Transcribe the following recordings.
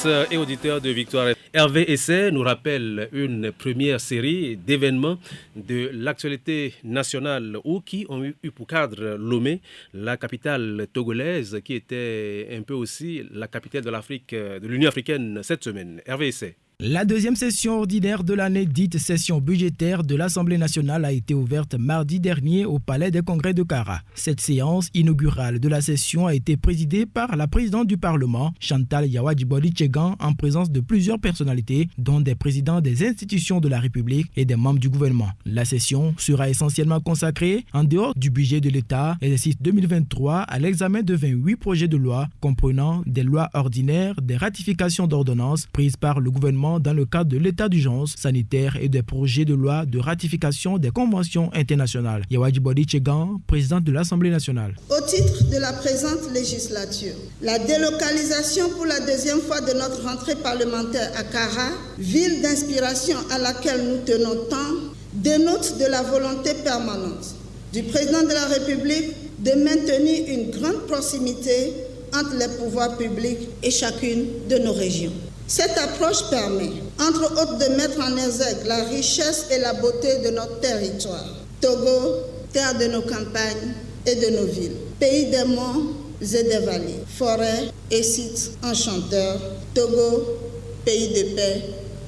auditrices et auditeurs de Victoire. Hervé Essai nous rappelle une première série d'événements de l'actualité nationale ou qui ont eu pour cadre Lomé, la capitale togolaise, qui était un peu aussi la capitale de l'Afrique, de l'Union africaine cette semaine. Hervé Essai. La deuxième session ordinaire de l'année, dite session budgétaire de l'Assemblée nationale, a été ouverte mardi dernier au Palais des Congrès de Kara. Cette séance inaugurale de la session a été présidée par la présidente du Parlement, Chantal Yawadjiboli Tchegan, en présence de plusieurs personnalités, dont des présidents des institutions de la République et des membres du gouvernement. La session sera essentiellement consacrée, en dehors du budget de l'État, exercice 2023, à l'examen de 28 projets de loi, comprenant des lois ordinaires, des ratifications d'ordonnances prises par le gouvernement dans le cadre de l'état d'urgence sanitaire et des projets de loi de ratification des conventions internationales. Yawadjiboli Tchegan, présidente de l'Assemblée nationale. Au titre de la présente législature, la délocalisation pour la deuxième fois de notre rentrée parlementaire à Kara, ville d'inspiration à laquelle nous tenons tant, dénote de la volonté permanente du président de la République de maintenir une grande proximité entre les pouvoirs publics et chacune de nos régions. Cette approche permet, entre autres, de mettre en exergue la richesse et la beauté de notre territoire. Togo, terre de nos campagnes et de nos villes, pays des monts et des vallées, forêts et sites enchanteurs. Togo, pays de paix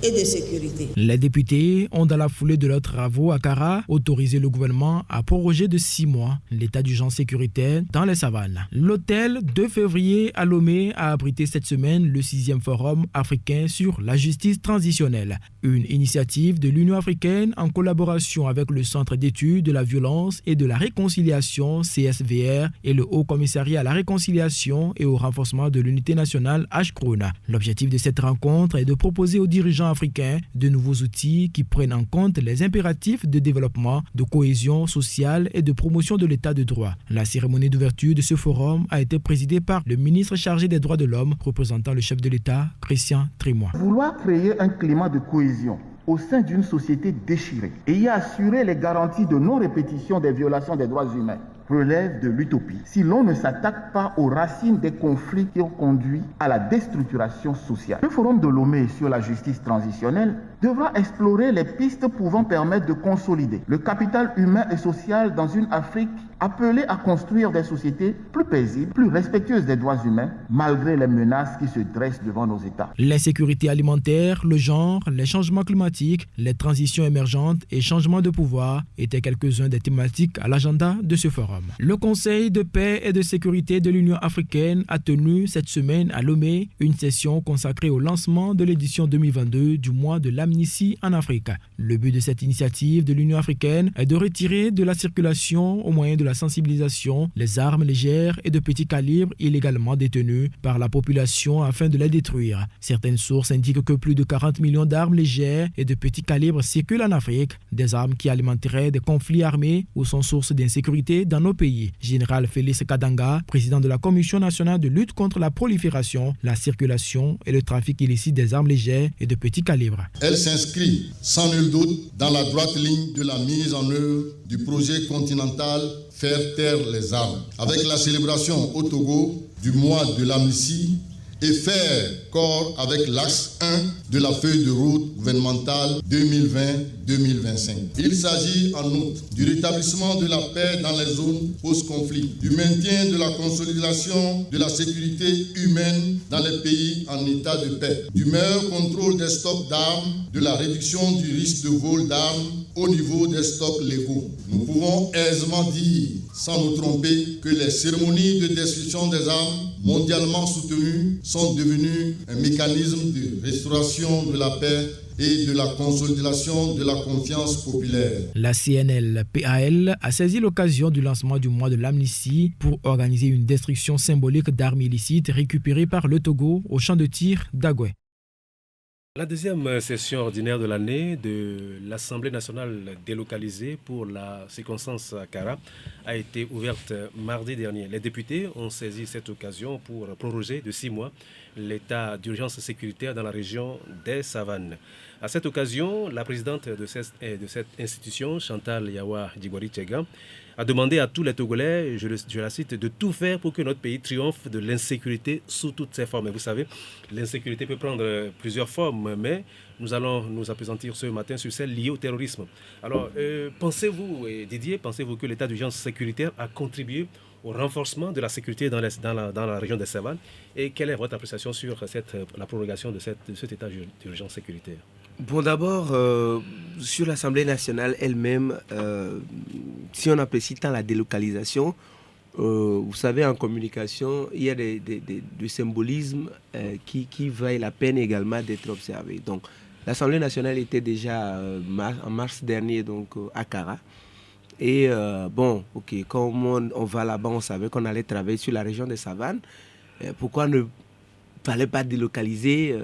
et de sécurité. Les députés ont, dans la foulée de leurs travaux à Kara, autorisé le gouvernement à proroger de 6 mois l'état d'urgence sécuritaire dans les savanes. L'hôtel 2 février à Lomé a abrité cette semaine le 6e forum africain sur la justice transitionnelle, une initiative de l'Union africaine en collaboration avec le Centre d'études de la violence et de la réconciliation CSVR et le Haut Commissariat à la réconciliation et au renforcement de l'unité nationale HCRONA. L'objectif de cette rencontre est de proposer aux dirigeants africains de nouveaux outils qui prennent en compte les impératifs de développement, de cohésion sociale et de promotion de l'état de droit. La cérémonie d'ouverture de ce forum a été présidée par le ministre chargé des droits de l'homme, représentant le chef de l'État, Christian Trimois. Vouloir créer un climat de cohésion au sein d'une société déchirée et y assurer les garanties de non-répétition des violations des droits humains relève de l'utopie si l'on ne s'attaque pas aux racines des conflits qui ont conduit à la déstructuration sociale. Le forum de Lomé sur la justice transitionnelle devra explorer les pistes pouvant permettre de consolider le capital humain et social dans une Afrique appelée à construire des sociétés plus paisibles, plus respectueuses des droits humains, malgré les menaces qui se dressent devant nos États. L'insécurité alimentaire, le genre, les changements climatiques, les transitions émergentes et changements de pouvoir étaient quelques-uns des thématiques à l'agenda de ce forum. Le Conseil de paix et de sécurité de l'Union africaine a tenu cette semaine à Lomé une session consacrée au lancement de l'édition 2022 du mois de l'amnistie en Afrique. Le but de cette initiative de l'Union africaine est de retirer de la circulation, au moyen de la sensibilisation, les armes légères et de petit calibre illégalement détenues par la population afin de les détruire. Certaines sources indiquent que plus de 40 millions d'armes légères et de petit calibre circulent en Afrique, des armes qui alimenteraient des conflits armés ou sont source d'insécurité dans nos pays. Général Félix Kadanga, président de la Commission nationale de lutte contre la prolifération, la circulation et le trafic illicite des armes légères et de petit calibre. Elle s'inscrit sans nul doute dans la droite ligne de la mise en œuvre du projet continental Faire taire les armes, avec la célébration au Togo du mois de l'amnistie et faire corps avec l'axe 1 de la feuille de route gouvernementale 2020-2025. Il s'agit en outre du rétablissement de la paix dans les zones post-conflit, du maintien de la consolidation de la sécurité humaine dans les pays en état de paix, du meilleur contrôle des stocks d'armes, de la réduction du risque de vol d'armes au niveau des stocks légaux. Nous pouvons aisément dire, sans nous tromper, que les cérémonies de destruction des armes mondialement soutenues sont devenues un mécanisme de restauration de la paix et de la consolidation de la confiance populaire. La CNL-PAL a saisi l'occasion du lancement du mois de l'amnistie pour organiser une destruction symbolique d'armes illicites récupérées par le Togo au champ de tir d'Agoué. La deuxième session ordinaire de l'année de l'Assemblée nationale délocalisée pour la circonstance à Kara a été ouverte mardi dernier. Les députés ont saisi cette occasion pour proroger de 6 mois l'état d'urgence sécuritaire dans la région des Savanes. À cette occasion, la présidente de cette institution, Chantal Yawa Djigwari Tchega, a demandé à tous les Togolais, je la cite, de tout faire pour que notre pays triomphe de l'insécurité sous toutes ses formes. Et vous savez, l'insécurité peut prendre plusieurs formes, mais nous allons nous appesantir ce matin sur celle liée au terrorisme. Alors, pensez-vous, Didier, que l'état d'urgence sécuritaire a contribué au renforcement de la sécurité dans la région des Savanes? Et quelle est votre appréciation sur la prolongation de cet état d'urgence sécuritaire? Bon, d'abord, sur l'Assemblée nationale elle-même, si on apprécie tant la délocalisation, vous savez, en communication, il y a des symbolismes qui valent la peine également d'être observés. Donc, l'Assemblée nationale était déjà en mars dernier donc, à Kara. Et comme on va là-bas, on savait qu'on allait travailler sur la région des Savanes. Pourquoi ne fallait pas délocaliser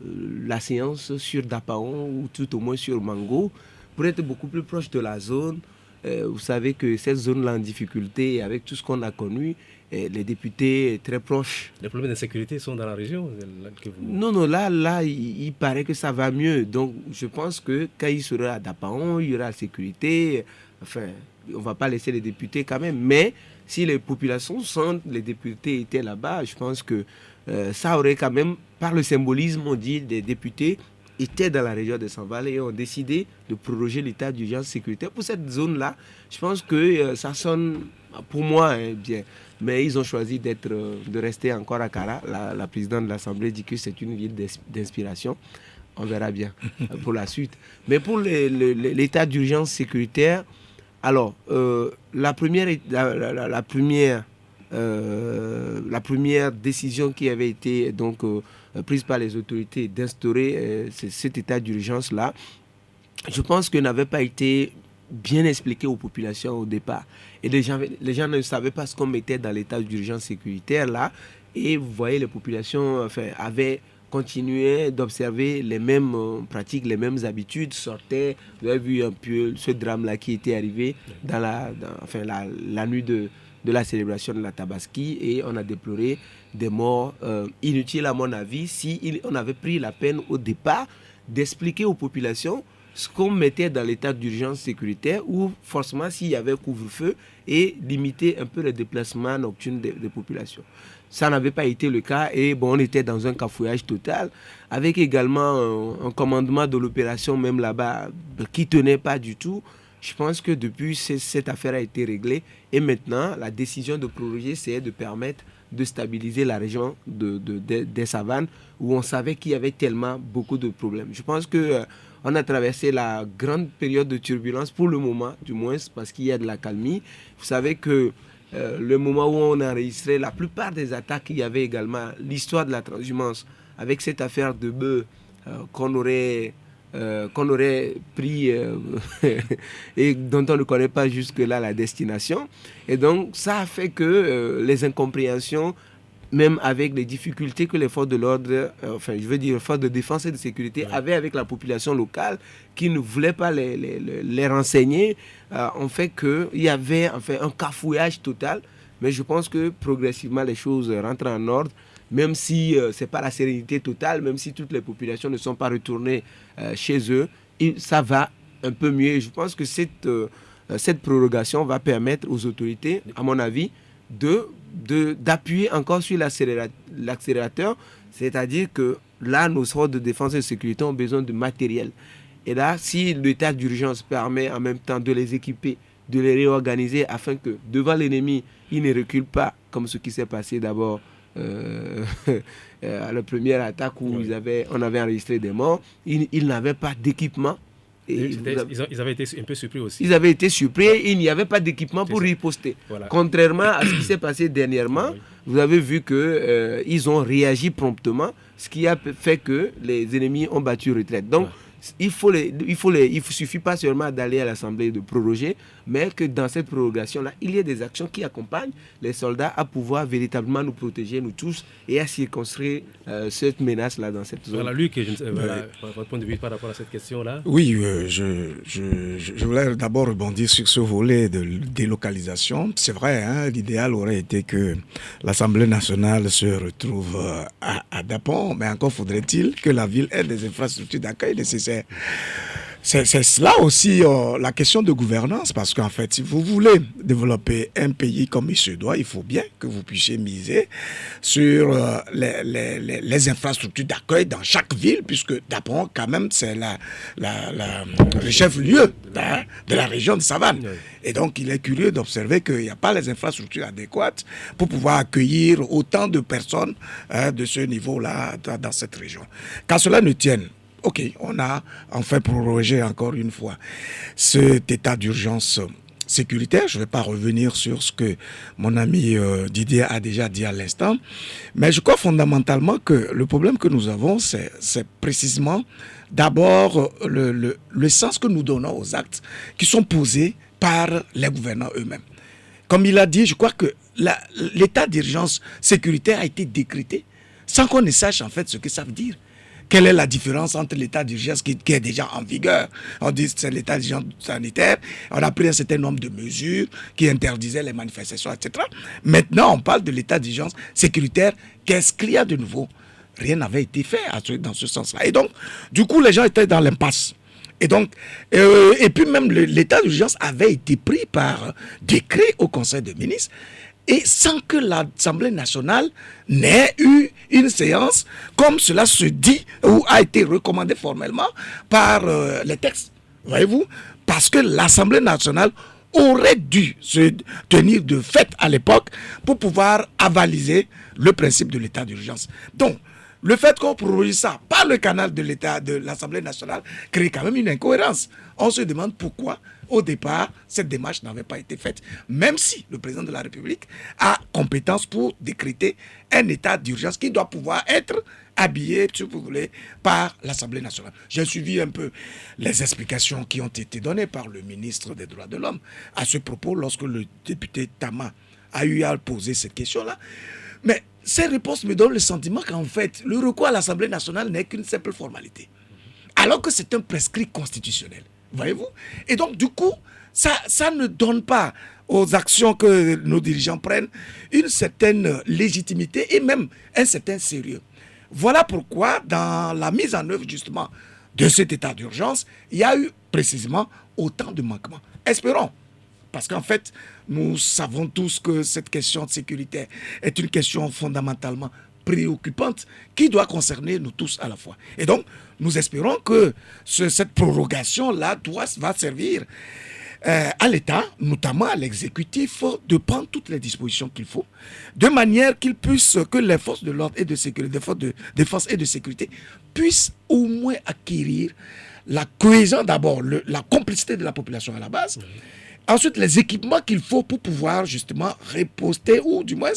la séance sur Dapaon ou tout au moins sur Mango pour être beaucoup plus proche de la zone? Vous savez que cette zone-là en difficulté, avec tout ce qu'on a connu, les députés très proches. Les problèmes d'insécurité sont dans la région Non, là, il paraît que ça va mieux. Donc, je pense que quand il sera à Dapaon, il y aura la sécurité. Enfin, on ne va pas laisser les députés quand même. Mais si les populations sentent les députés étaient là-bas, je pense que ça aurait quand même, par le symbolisme, on dit, des députés étaient dans la région de Sanval et ont décidé de proroger l'état d'urgence sécuritaire. Pour cette zone-là, je pense que ça sonne, pour moi, bien. Mais ils ont choisi de rester encore à Kara. La présidente de l'Assemblée dit que c'est une ville d'inspiration. On verra bien pour la suite. Mais pour l'état d'urgence sécuritaire, alors, la première décision qui avait été donc prise par les autorités d'instaurer cet état d'urgence-là, je pense que n'avait pas été bien expliqué aux populations au départ. Et les gens ne savaient pas ce qu'on mettait dans l'état d'urgence sécuritaire là. Et vous voyez, les populations avaient continué d'observer les mêmes pratiques, les mêmes habitudes, sortaient. Vous avez vu un peu ce drame-là qui était arrivé dans la nuit de la célébration de la Tabaski, et on a déploré des morts inutiles à mon avis si on avait pris la peine au départ d'expliquer aux populations ce qu'on mettait dans l'état d'urgence sécuritaire, ou forcément s'il y avait couvre-feu, et limiter un peu le déplacement nocturne des populations. Ça n'avait pas été le cas, et bon, on était dans un cafouillage total, avec également un commandement de l'opération même là-bas qui ne tenait pas du tout. Je pense que depuis, cette affaire a été réglée, et maintenant, la décision de proroger, c'est de permettre de stabiliser la région des Savanes, où on savait qu'il y avait tellement beaucoup de problèmes. Je pense qu'on a traversé la grande période de turbulence, pour le moment du moins, parce qu'il y a de la calmie. Vous savez que le moment où on a enregistré la plupart des attaques, il y avait également l'histoire de la transhumance, avec cette affaire de bœufs qu'on aurait pris et dont on ne connaît pas jusque-là la destination. Et donc, ça a fait que les incompréhensions, même avec les difficultés que les forces de l'ordre, les forces de défense et de sécurité avaient avec la population locale, qui ne voulait pas les renseigner, ont fait qu'il y avait un cafouillage total. Mais je pense que progressivement, les choses rentrent en ordre, même si ce n'est pas la sérénité totale, même si toutes les populations ne sont pas retournées chez eux, ça va un peu mieux. Et je pense que cette prorogation va permettre aux autorités, à mon avis, d'appuyer encore sur l'accélérateur, c'est-à-dire que là, nos forces de défense et de sécurité ont besoin de matériel. Et là, si l'état d'urgence permet en même temps de les équiper, de les réorganiser afin que devant l'ennemi, ils ne reculent pas, comme ce qui s'est passé d'abord à la première attaque où on avait enregistré des morts, ils n'avaient pas d'équipement. Ils avaient été un peu surpris aussi. Ils avaient été surpris, il n'y avait pas d'équipement pour riposter. Voilà. Contrairement à ce qui s'est passé dernièrement, vous avez vu qu'ils ont réagi promptement, ce qui a fait que les ennemis ont battu retraite. Donc, il suffit pas seulement d'aller à l'Assemblée de proroger, mais que dans cette prorogation-là, il y ait des actions qui accompagnent les soldats à pouvoir véritablement nous protéger, nous tous, et à circonscrire cette menace-là dans cette zone. Voilà, Luc, votre point de vue par rapport à cette question-là. Oui, je voulais d'abord rebondir sur ce volet de délocalisation. C'est vrai, hein, l'idéal aurait été que l'Assemblée nationale se retrouve à Dapon, mais encore faudrait-il que la ville ait des infrastructures d'accueil nécessaires. C'est cela aussi la question de gouvernance, parce qu'en fait, si vous voulez développer un pays comme il se doit, il faut bien que vous puissiez miser sur les infrastructures d'accueil dans chaque ville, puisque Dapon, quand même, c'est le chef-lieu de la région de Savane. Et donc, il est curieux d'observer qu'il n'y a pas les infrastructures adéquates pour pouvoir accueillir autant de personnes de ce niveau-là dans cette région. Qu'à cela ne tienne, ok, on a enfin prorogé encore une fois cet état d'urgence sécuritaire. Je ne vais pas revenir sur ce que mon ami Didier a déjà dit à l'instant, mais je crois fondamentalement que le problème que nous avons, c'est précisément d'abord le sens que nous donnons aux actes qui sont posés par les gouvernants eux-mêmes. Comme il a dit, je crois que l'état d'urgence sécuritaire a été décrété sans qu'on ne sache en fait ce que ça veut dire. Quelle est la différence entre l'état d'urgence qui est déjà en vigueur? On dit que c'est l'état d'urgence sanitaire. On a pris un certain nombre de mesures qui interdisaient les manifestations, etc. Maintenant, on parle de l'état d'urgence sécuritaire. Qu'est-ce qu'il y a de nouveau? Rien n'avait été fait dans ce sens-là. Et donc, du coup, les gens étaient dans l'impasse. Et donc, et puis même l'état d'urgence avait été pris par décret au Conseil des ministres. Et sans que l'Assemblée nationale n'ait eu une séance comme cela se dit ou a été recommandé formellement par les textes. Voyez-vous? Parce que l'Assemblée nationale aurait dû se tenir de fait à l'époque pour pouvoir avaliser le principe de l'état d'urgence. Donc, le fait qu'on proroge ça par le canal de l'État, de l'Assemblée nationale, crée quand même une incohérence. On se demande pourquoi, au départ, cette démarche n'avait pas été faite. Même si le président de la République a compétence pour décréter un état d'urgence qui doit pouvoir être habillé, si vous voulez, par l'Assemblée nationale. J'ai suivi un peu les explications qui ont été données par le ministre des Droits de l'Homme à ce propos lorsque le député Tama a eu à poser cette question-là. Mais ces réponses me donnent le sentiment qu'en fait, le recours à l'Assemblée nationale n'est qu'une simple formalité. Alors que c'est un prescrit constitutionnel. Voyez-vous? Et donc, du coup, ça ne donne pas aux actions que nos dirigeants prennent une certaine légitimité et même un certain sérieux. Voilà pourquoi, dans la mise en œuvre, justement, de cet état d'urgence, il y a eu précisément autant de manquements. Espérons. Parce qu'en fait, nous savons tous que cette question de sécurité est une question fondamentalement préoccupante qui doit concerner nous tous à la fois. Et donc, nous espérons que cette prorogation-là va servir à l'État, notamment à l'exécutif, de prendre toutes les dispositions qu'il faut, de manière que les forces de l'ordre et de sécurité, les forces de défense et de sécurité puissent au moins acquérir la cohésion, d'abord, la complicité de la population à la base. Ensuite, les équipements qu'il faut pour pouvoir justement riposter ou du moins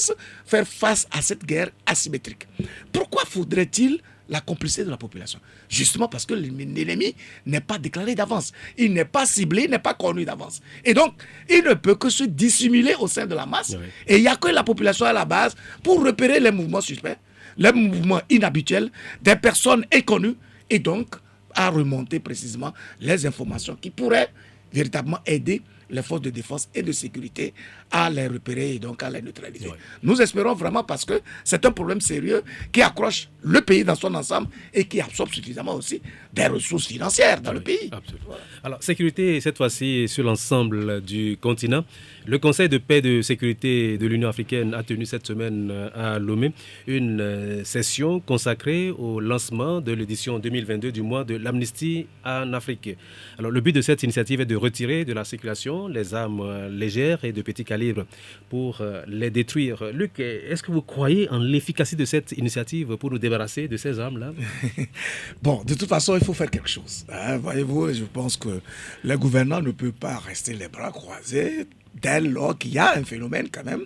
faire face à cette guerre asymétrique. Pourquoi faudrait-il la complicité de la population? Justement parce que l'ennemi n'est pas déclaré d'avance. Il n'est pas ciblé, il n'est pas connu d'avance. Et donc, il ne peut que se dissimuler au sein de la masse. Oui. Et il n'y a que la population à la base pour repérer les mouvements suspects, les mouvements inhabituels des personnes inconnues et donc à remonter précisément les informations qui pourraient véritablement aider les forces de défense et de sécurité à les repérer et donc à les neutraliser. Oui. Nous espérons vraiment parce que c'est un problème sérieux qui accroche le pays dans son ensemble et qui absorbe suffisamment aussi des ressources financières dans le pays. Absolument. Voilà. Alors, sécurité, cette fois-ci, sur l'ensemble du continent. Le Conseil de paix et de sécurité de l'Union africaine a tenu cette semaine à Lomé une session consacrée au lancement de l'édition 2022 du mois de l'amnistie en Afrique. Alors, le but de cette initiative est de retirer de la circulation les armes légères et de petit calibre pour les détruire. Luc, est-ce que vous croyez en l'efficacité de cette initiative pour nous débarrasser de ces armes-là? Bon, de toute façon, il faut faire quelque chose. Voyez-vous, je pense que le gouvernement ne peut pas rester les bras croisés dès lors qu'il y a un phénomène quand même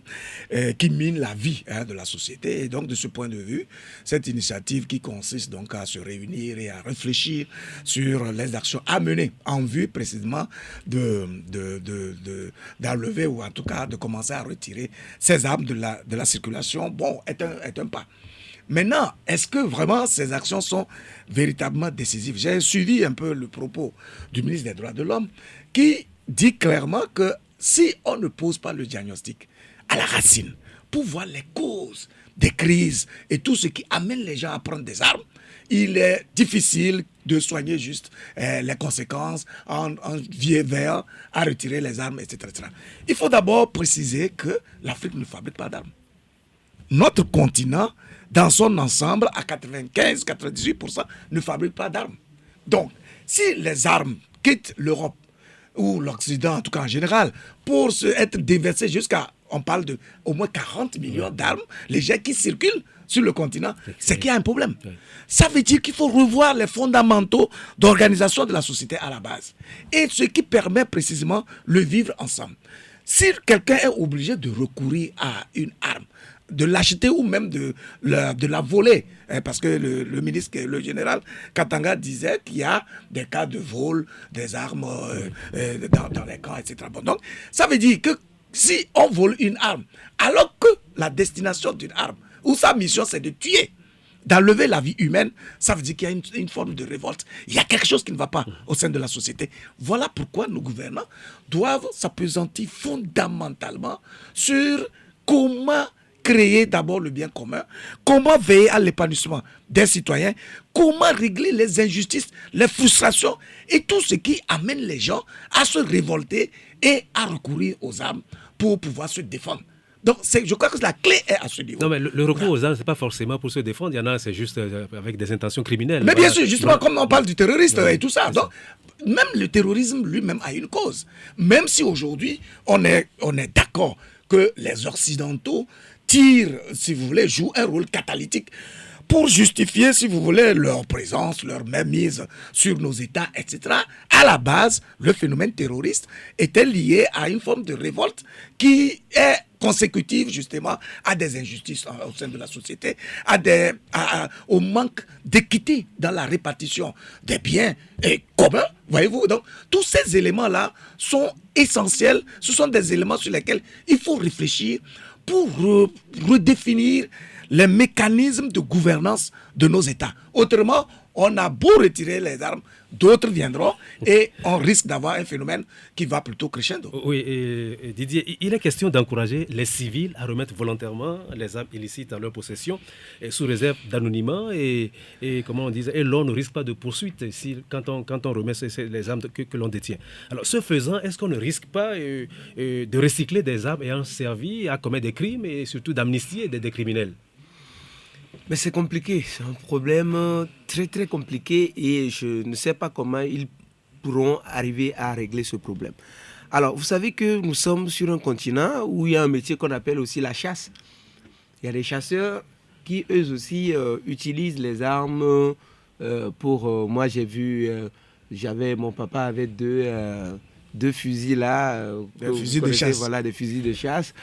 qui mine la vie de la société. Et donc de ce point de vue, cette initiative qui consiste donc à se réunir et à réfléchir sur les actions à mener en vue précisément d'enlever ou en tout cas de commencer à retirer ces armes de la circulation, bon, est un pas. Maintenant, est-ce que vraiment ces actions sont véritablement décisives? J'ai suivi un peu le propos du ministre des Droits de l'Homme qui dit clairement que si on ne pose pas le diagnostic à la racine pour voir les causes des crises et tout ce qui amène les gens à prendre des armes, il est difficile de soigner juste les conséquences en veillant à retirer les armes, etc., etc. Il faut d'abord préciser que l'Afrique ne fabrique pas d'armes. Notre continent, dans son ensemble, à 95-98%, ne fabrique pas d'armes. Donc, si les armes quittent l'Europe, ou l'Occident, en tout cas en général, pour être déversées jusqu'à, on parle de au moins 40 millions d'armes légères qui circulent sur le continent, c'est qu'il y a un problème. Ça veut dire qu'il faut revoir les fondamentaux d'organisation de la société à la base. Et ce qui permet précisément le vivre ensemble. Si quelqu'un est obligé de recourir à une arme, de l'acheter ou même de la voler. Parce que le ministre, le général Katanga disait qu'il y a des cas de vol des armes dans les camps, etc. Bon, donc, ça veut dire que si on vole une arme, alors que la destination d'une arme, ou sa mission c'est de tuer, d'enlever la vie humaine, ça veut dire qu'il y a une forme de révolte. Il y a quelque chose qui ne va pas au sein de la société. Voilà pourquoi nos gouvernants doivent s'appesantir fondamentalement sur comment créer d'abord le bien commun, comment veiller à l'épanouissement des citoyens, comment régler les injustices, les frustrations et tout ce qui amène les gens à se révolter et à recourir aux armes pour pouvoir se défendre. Donc, je crois que la clé est à ce niveau. Non, mais le recours aux armes, ce n'est pas forcément pour se défendre. Il y en a, c'est juste avec des intentions criminelles. Mais bien sûr, justement, comme on parle du terroriste et tout ça. Donc, même le terrorisme lui-même a une cause. Même si aujourd'hui, on est d'accord que les Occidentaux tirent, si vous voulez, jouent un rôle catalytique pour justifier, si vous voulez, leur présence, leur mainmise sur nos États, etc. À la base, le phénomène terroriste était lié à une forme de révolte qui est consécutive justement à des injustices au sein de la société, au manque d'équité dans la répartition des biens communs, voyez-vous. Donc, tous ces éléments-là sont essentiels. Ce sont des éléments sur lesquels il faut réfléchir pour redéfinir les mécanismes de gouvernance de nos États. Autrement, on a beau retirer les armes, d'autres viendront et on risque d'avoir un phénomène qui va plutôt crescendo. Oui, et Didier, il est question d'encourager les civils à remettre volontairement les armes illicites en leur possession, sous réserve d'anonymat et comment on dit, et l'on ne risque pas de poursuite quand on remet les armes que l'on détient. Alors, ce faisant, est-ce qu'on ne risque pas de recycler des armes ayant servi à commettre des crimes et surtout d'amnistier des criminels? Mais c'est compliqué, c'est un problème très très compliqué et je ne sais pas comment ils pourront arriver à régler ce problème. Alors, vous savez que nous sommes sur un continent où il y a un métier qu'on appelle aussi la chasse. Il y a des chasseurs qui eux aussi utilisent les armes pour... moi j'ai vu, mon papa avait deux fusils là. Des fusils de chasse. Voilà, des fusils de chasse.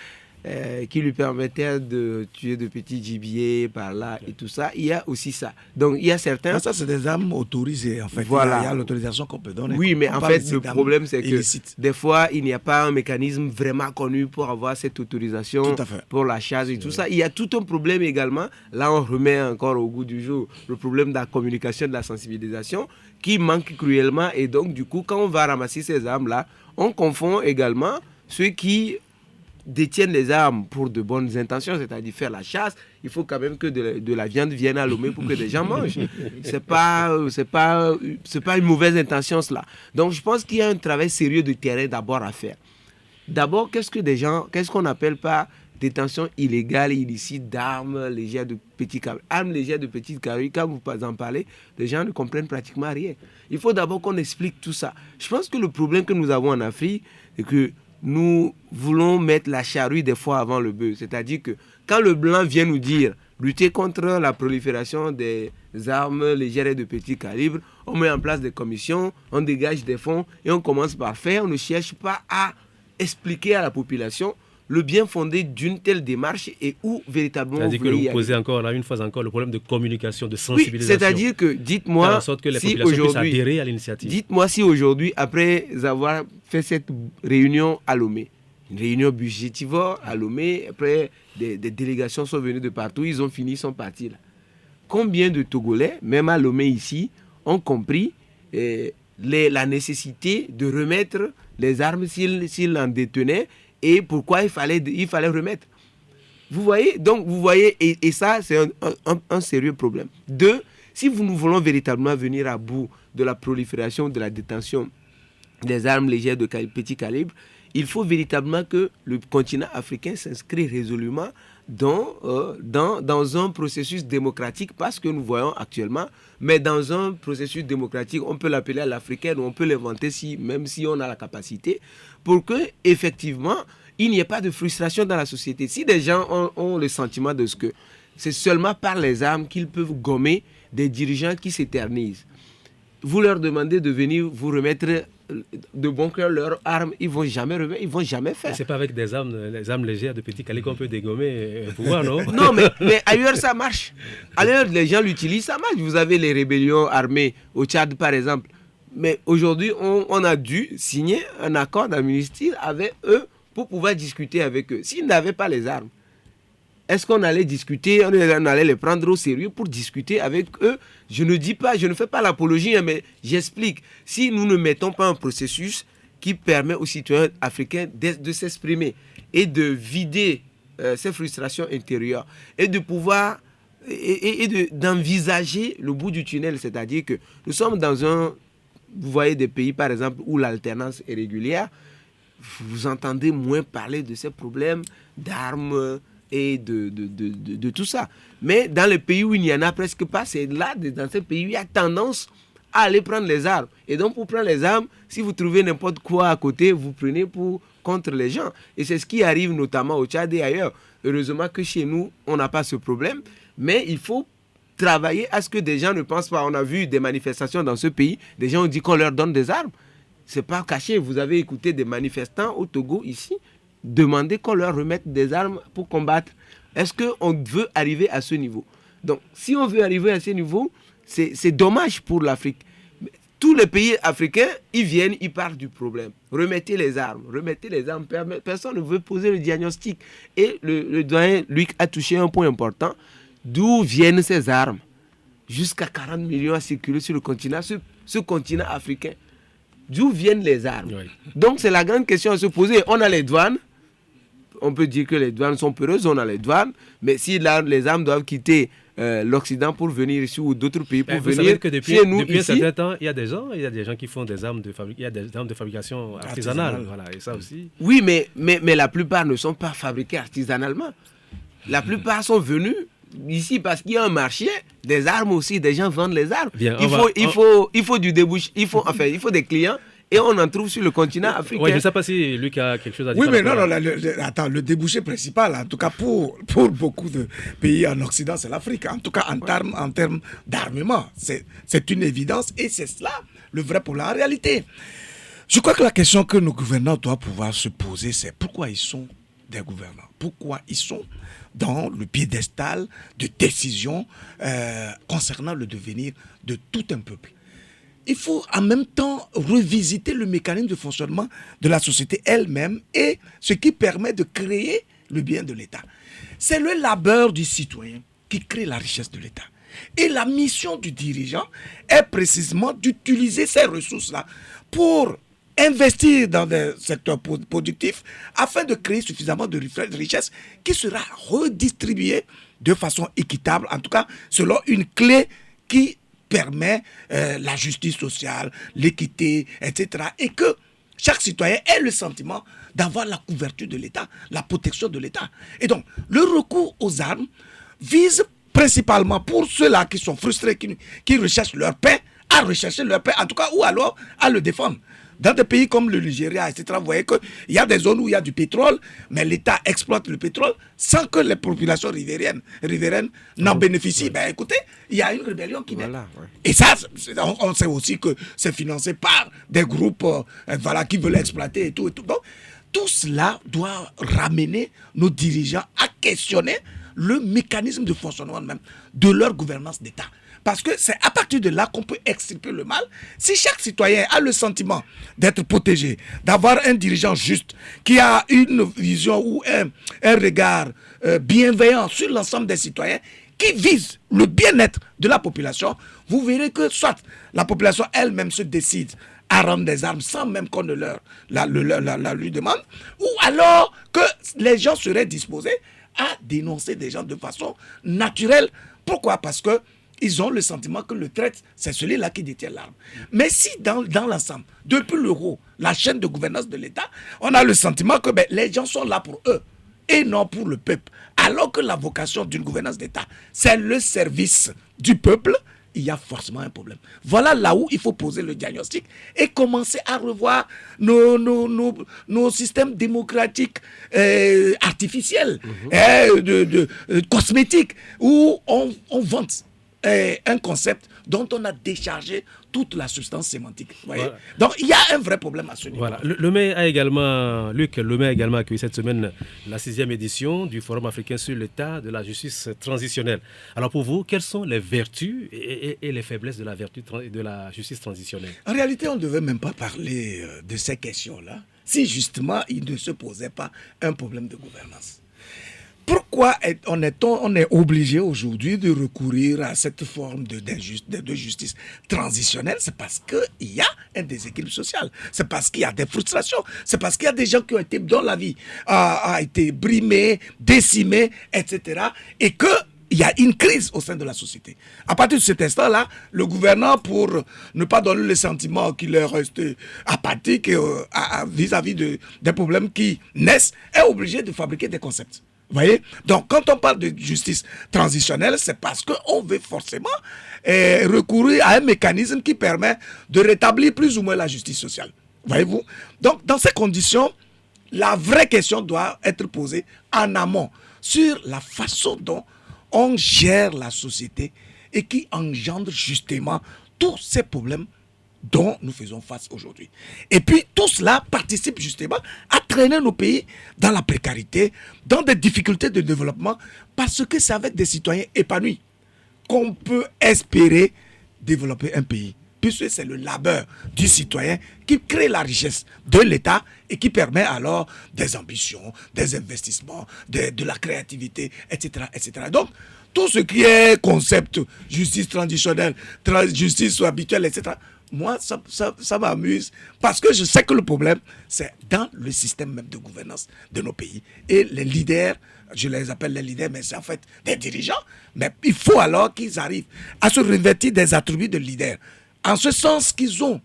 Qui lui permettait de tuer de petits gibiers par là et tout ça. Il y a aussi ça. Donc, il y a certains... Ça, c'est des armes autorisées, en fait. Voilà. Il y a l'autorisation qu'on peut donner. Oui, mais en fait, le problème, c'est que illicites. des fois, il n'y a pas un mécanisme vraiment connu pour avoir cette autorisation pour la chasse et tout ça. Il y a tout un problème également. Là, on remet encore au goût du jour le problème de la communication, de la sensibilisation qui manque cruellement. Et donc, du coup, quand on va ramasser ces armes-là, on confond également ceux qui détiennent les armes pour de bonnes intentions, c'est-à-dire faire la chasse. Il faut quand même que de la viande vienne à Lomé pour que des gens mangent. C'est pas une mauvaise intention cela. Donc je pense qu'il y a un travail sérieux de terrain d'abord à faire. D'abord, qu'est-ce qu'on appelle par détention illégale et illicite d'armes légères de petits calibre. Armes légères de petite calibre, quand vous en parlez, les gens ne comprennent pratiquement rien. Il faut d'abord qu'on explique tout ça. Je pense que le problème que nous avons en Afrique, c'est que nous voulons mettre la charrue des fois avant le bœuf. C'est-à-dire que quand le blanc vient nous dire lutter contre la prolifération des armes légères et de petit calibre, on met en place des commissions, on dégage des fonds et on commence par faire. On ne cherche pas à expliquer à la population le bien fondé d'une telle démarche et où véritablement c'est-à-dire que vous posez encore, là, une fois encore, le problème de communication, de sensibilisation. Oui, c'est-à-dire que dites-moi en sorte que les si populations puissent aujourd'hui, adhérer à l'initiative. dites-moi si aujourd'hui, après avoir fait cette réunion à Lomé, une réunion budgétivore à Lomé, après des délégations sont venues de partout, ils ont fini, ils sont partis là. Combien de Togolais, même à Lomé ici, ont compris la nécessité de remettre les armes s'ils en détenaient et pourquoi il fallait remettre. Vous voyez, donc vous voyez, et ça c'est un sérieux problème. 2, si nous voulons véritablement venir à bout de la prolifération, de la détention des armes légères de petit calibre, il faut véritablement que le continent africain s'inscrit résolument dans un processus démocratique, pas ce que nous voyons actuellement, mais dans un processus démocratique, on peut l'appeler à l'africaine ou on peut l'inventer même si on a la capacité, pour que effectivement il n'y ait pas de frustration dans la société. Si des gens ont le sentiment de ce que c'est seulement par les armes qu'ils peuvent gommer des dirigeants qui s'éternisent, vous leur demandez de venir vous remettre de bon cœur leurs armes, ils vont jamais faire. C'est pas avec les armes légères de petit calibre qu'on peut dégommer un pouvoir, non? Non, mais ailleurs ça marche. Ailleurs les gens l'utilisent, ça marche. Vous avez les rébellions armées au Tchad par exemple. Mais aujourd'hui, on a dû signer un accord d'amnistie avec eux pour pouvoir discuter avec eux. S'ils n'avaient pas les armes, est-ce qu'on allait discuter, on allait les prendre au sérieux pour discuter avec eux? Je ne fais pas l'apologie, mais j'explique. Si nous ne mettons pas un processus qui permet aux citoyens africains de s'exprimer et de vider ces frustrations intérieures et de pouvoir d'envisager le bout du tunnel, c'est-à-dire que nous sommes vous voyez des pays par exemple où l'alternance est régulière, vous entendez moins parler de ces problèmes d'armes et de tout ça. Mais dans les pays où il n'y en a presque pas, c'est là, dans ces pays où il y a tendance à aller prendre les armes. Et donc pour prendre les armes, si vous trouvez n'importe quoi à côté, vous prenez contre les gens. Et c'est ce qui arrive notamment au Tchad et ailleurs. Heureusement que chez nous, on n'a pas ce problème. Mais il faut travailler à ce que des gens ne pensent pas. On a vu des manifestations dans ce pays, des gens ont dit qu'on leur donne des armes. C'est pas caché. Vous avez écouté des manifestants au Togo ici demander qu'on leur remette des armes pour combattre. Est-ce qu'on veut arriver à ce niveau? Donc, si on veut arriver à ce niveau, c'est dommage pour l'Afrique. Tous les pays africains, ils viennent, ils parlent du problème. Remettez les armes. Personne ne veut poser le diagnostic. Et le doyen Luc a touché un point important. D'où viennent ces armes? Jusqu'à 40 millions à circuler sur le continent, ce continent africain. D'où viennent les armes? Oui. Donc, c'est la grande question à se poser. On a les douanes. On peut dire que les douanes sont peureuses, on a les douanes. Mais si les armes doivent quitter l'Occident pour venir ici ou d'autres pays pour venir, vous savez que depuis ici, un certain temps, il y a des gens qui font des armes de fabrication artisanale. Voilà, et ça aussi. Oui, mais la plupart ne sont pas fabriqués artisanalement. La plupart sont venus ici parce qu'il y a un marché des armes aussi. Des gens vendent les armes. Bien, il faut du débouche. Il faut des clients. Et on en trouve sur le continent africain. Oui, je ne sais pas si Luc a quelque chose à dire. Oui, mais non, le débouché principal, en tout cas pour beaucoup de pays en Occident, c'est l'Afrique. En tout cas, en termes d'armement, c'est une évidence et c'est cela le vrai problème. En réalité, je crois que la question que nos gouvernants doivent pouvoir se poser, c'est pourquoi ils sont des gouvernants? Pourquoi ils sont dans le piédestal de décision concernant le devenir de tout un peuple? Il faut en même temps revisiter le mécanisme de fonctionnement de la société elle-même et ce qui permet de créer le bien de l'État. C'est le labeur du citoyen qui crée la richesse de l'État. Et la mission du dirigeant est précisément d'utiliser ces ressources-là pour investir dans des secteurs productifs afin de créer suffisamment de richesse qui sera redistribuée de façon équitable, en tout cas selon une clé qui permet la justice sociale, l'équité, etc. Et que chaque citoyen ait le sentiment d'avoir la couverture de l'État, la protection de l'État. Et donc, le recours aux armes vise principalement pour ceux-là qui sont frustrés, qui recherchent leur paix, à rechercher leur paix, en tout cas, ou alors à le défendre. Dans des pays comme le Nigeria, etc., vous voyez qu'il y a des zones où il y a du pétrole, mais l'État exploite le pétrole sans que les populations riveraines n'en bénéficient. Ben, écoutez, il y a une rébellion qui naît. Voilà, ouais. Et ça, on sait aussi que c'est financé par des groupes qui veulent exploiter et tout. Donc, tout cela doit ramener nos dirigeants à questionner le mécanisme de fonctionnement même de leur gouvernance d'État. Parce que c'est à partir de là qu'on peut extirper le mal. Si chaque citoyen a le sentiment d'être protégé, d'avoir un dirigeant juste, qui a une vision ou un regard bienveillant sur l'ensemble des citoyens, qui vise le bien-être de la population, vous verrez que soit la population elle-même se décide à rendre des armes sans même qu'on ne la lui demande, ou alors que les gens seraient disposés à dénoncer des gens de façon naturelle. Pourquoi ? Parce que ils ont le sentiment que le traître, c'est celui-là qui détient l'arme. Mais si dans l'ensemble, depuis le haut, la chaîne de gouvernance de l'État, on a le sentiment que les gens sont là pour eux et non pour le peuple, alors que la vocation d'une gouvernance d'État, c'est le service du peuple, il y a forcément un problème. Voilà là où il faut poser le diagnostic et commencer à revoir nos systèmes démocratiques artificiels, cosmétiques, où on vante un concept dont on a déchargé toute la substance sémantique. Voilà. Donc il y a un vrai problème à ce niveau. Voilà. Luc Lemay a également accueilli cette semaine la 6e édition du Forum africain sur l'état de la justice transitionnelle. Alors pour vous, quelles sont les vertus et les faiblesses de la vertu de la justice transitionnelle? En réalité, on ne devait même pas parler de ces questions-là si justement il ne se posait pas un problème de gouvernance. Pourquoi on est obligé aujourd'hui de recourir à cette forme de justice transitionnelle? C'est parce qu'il y a un déséquilibre social. C'est parce qu'il y a des frustrations. C'est parce qu'il y a des gens qui ont été, dont la vie a été brimée, décimée, etc. Et qu'il y a une crise au sein de la société. À partir de cet instant-là, le gouvernant, pour ne pas donner le sentiment qu'il est resté apathique vis-à-vis des problèmes qui naissent, est obligé de fabriquer des concepts. Vous voyez? Donc, quand on parle de justice transitionnelle, c'est parce qu'on veut forcément recourir à un mécanisme qui permet de rétablir plus ou moins la justice sociale. Voyez-vous? Donc, dans ces conditions, la vraie question doit être posée en amont sur la façon dont on gère la société et qui engendre justement tous ces problèmes dont nous faisons face aujourd'hui. Et puis, tout cela participe justement à traîner nos pays dans la précarité, dans des difficultés de développement, parce que c'est avec des citoyens épanouis qu'on peut espérer développer un pays, puisque c'est le labeur du citoyen qui crée la richesse de l'État et qui permet alors des ambitions, des investissements, de la créativité, etc., etc. Donc, tout ce qui est concept, justice transitionnelle, justice habituelle, etc., moi, ça m'amuse parce que je sais que le problème, c'est dans le système même de gouvernance de nos pays. Et les leaders, je les appelle les leaders, mais c'est en fait des dirigeants. Mais il faut alors qu'ils arrivent à se revêtir des attributs de leaders. En ce sens qu'ils ont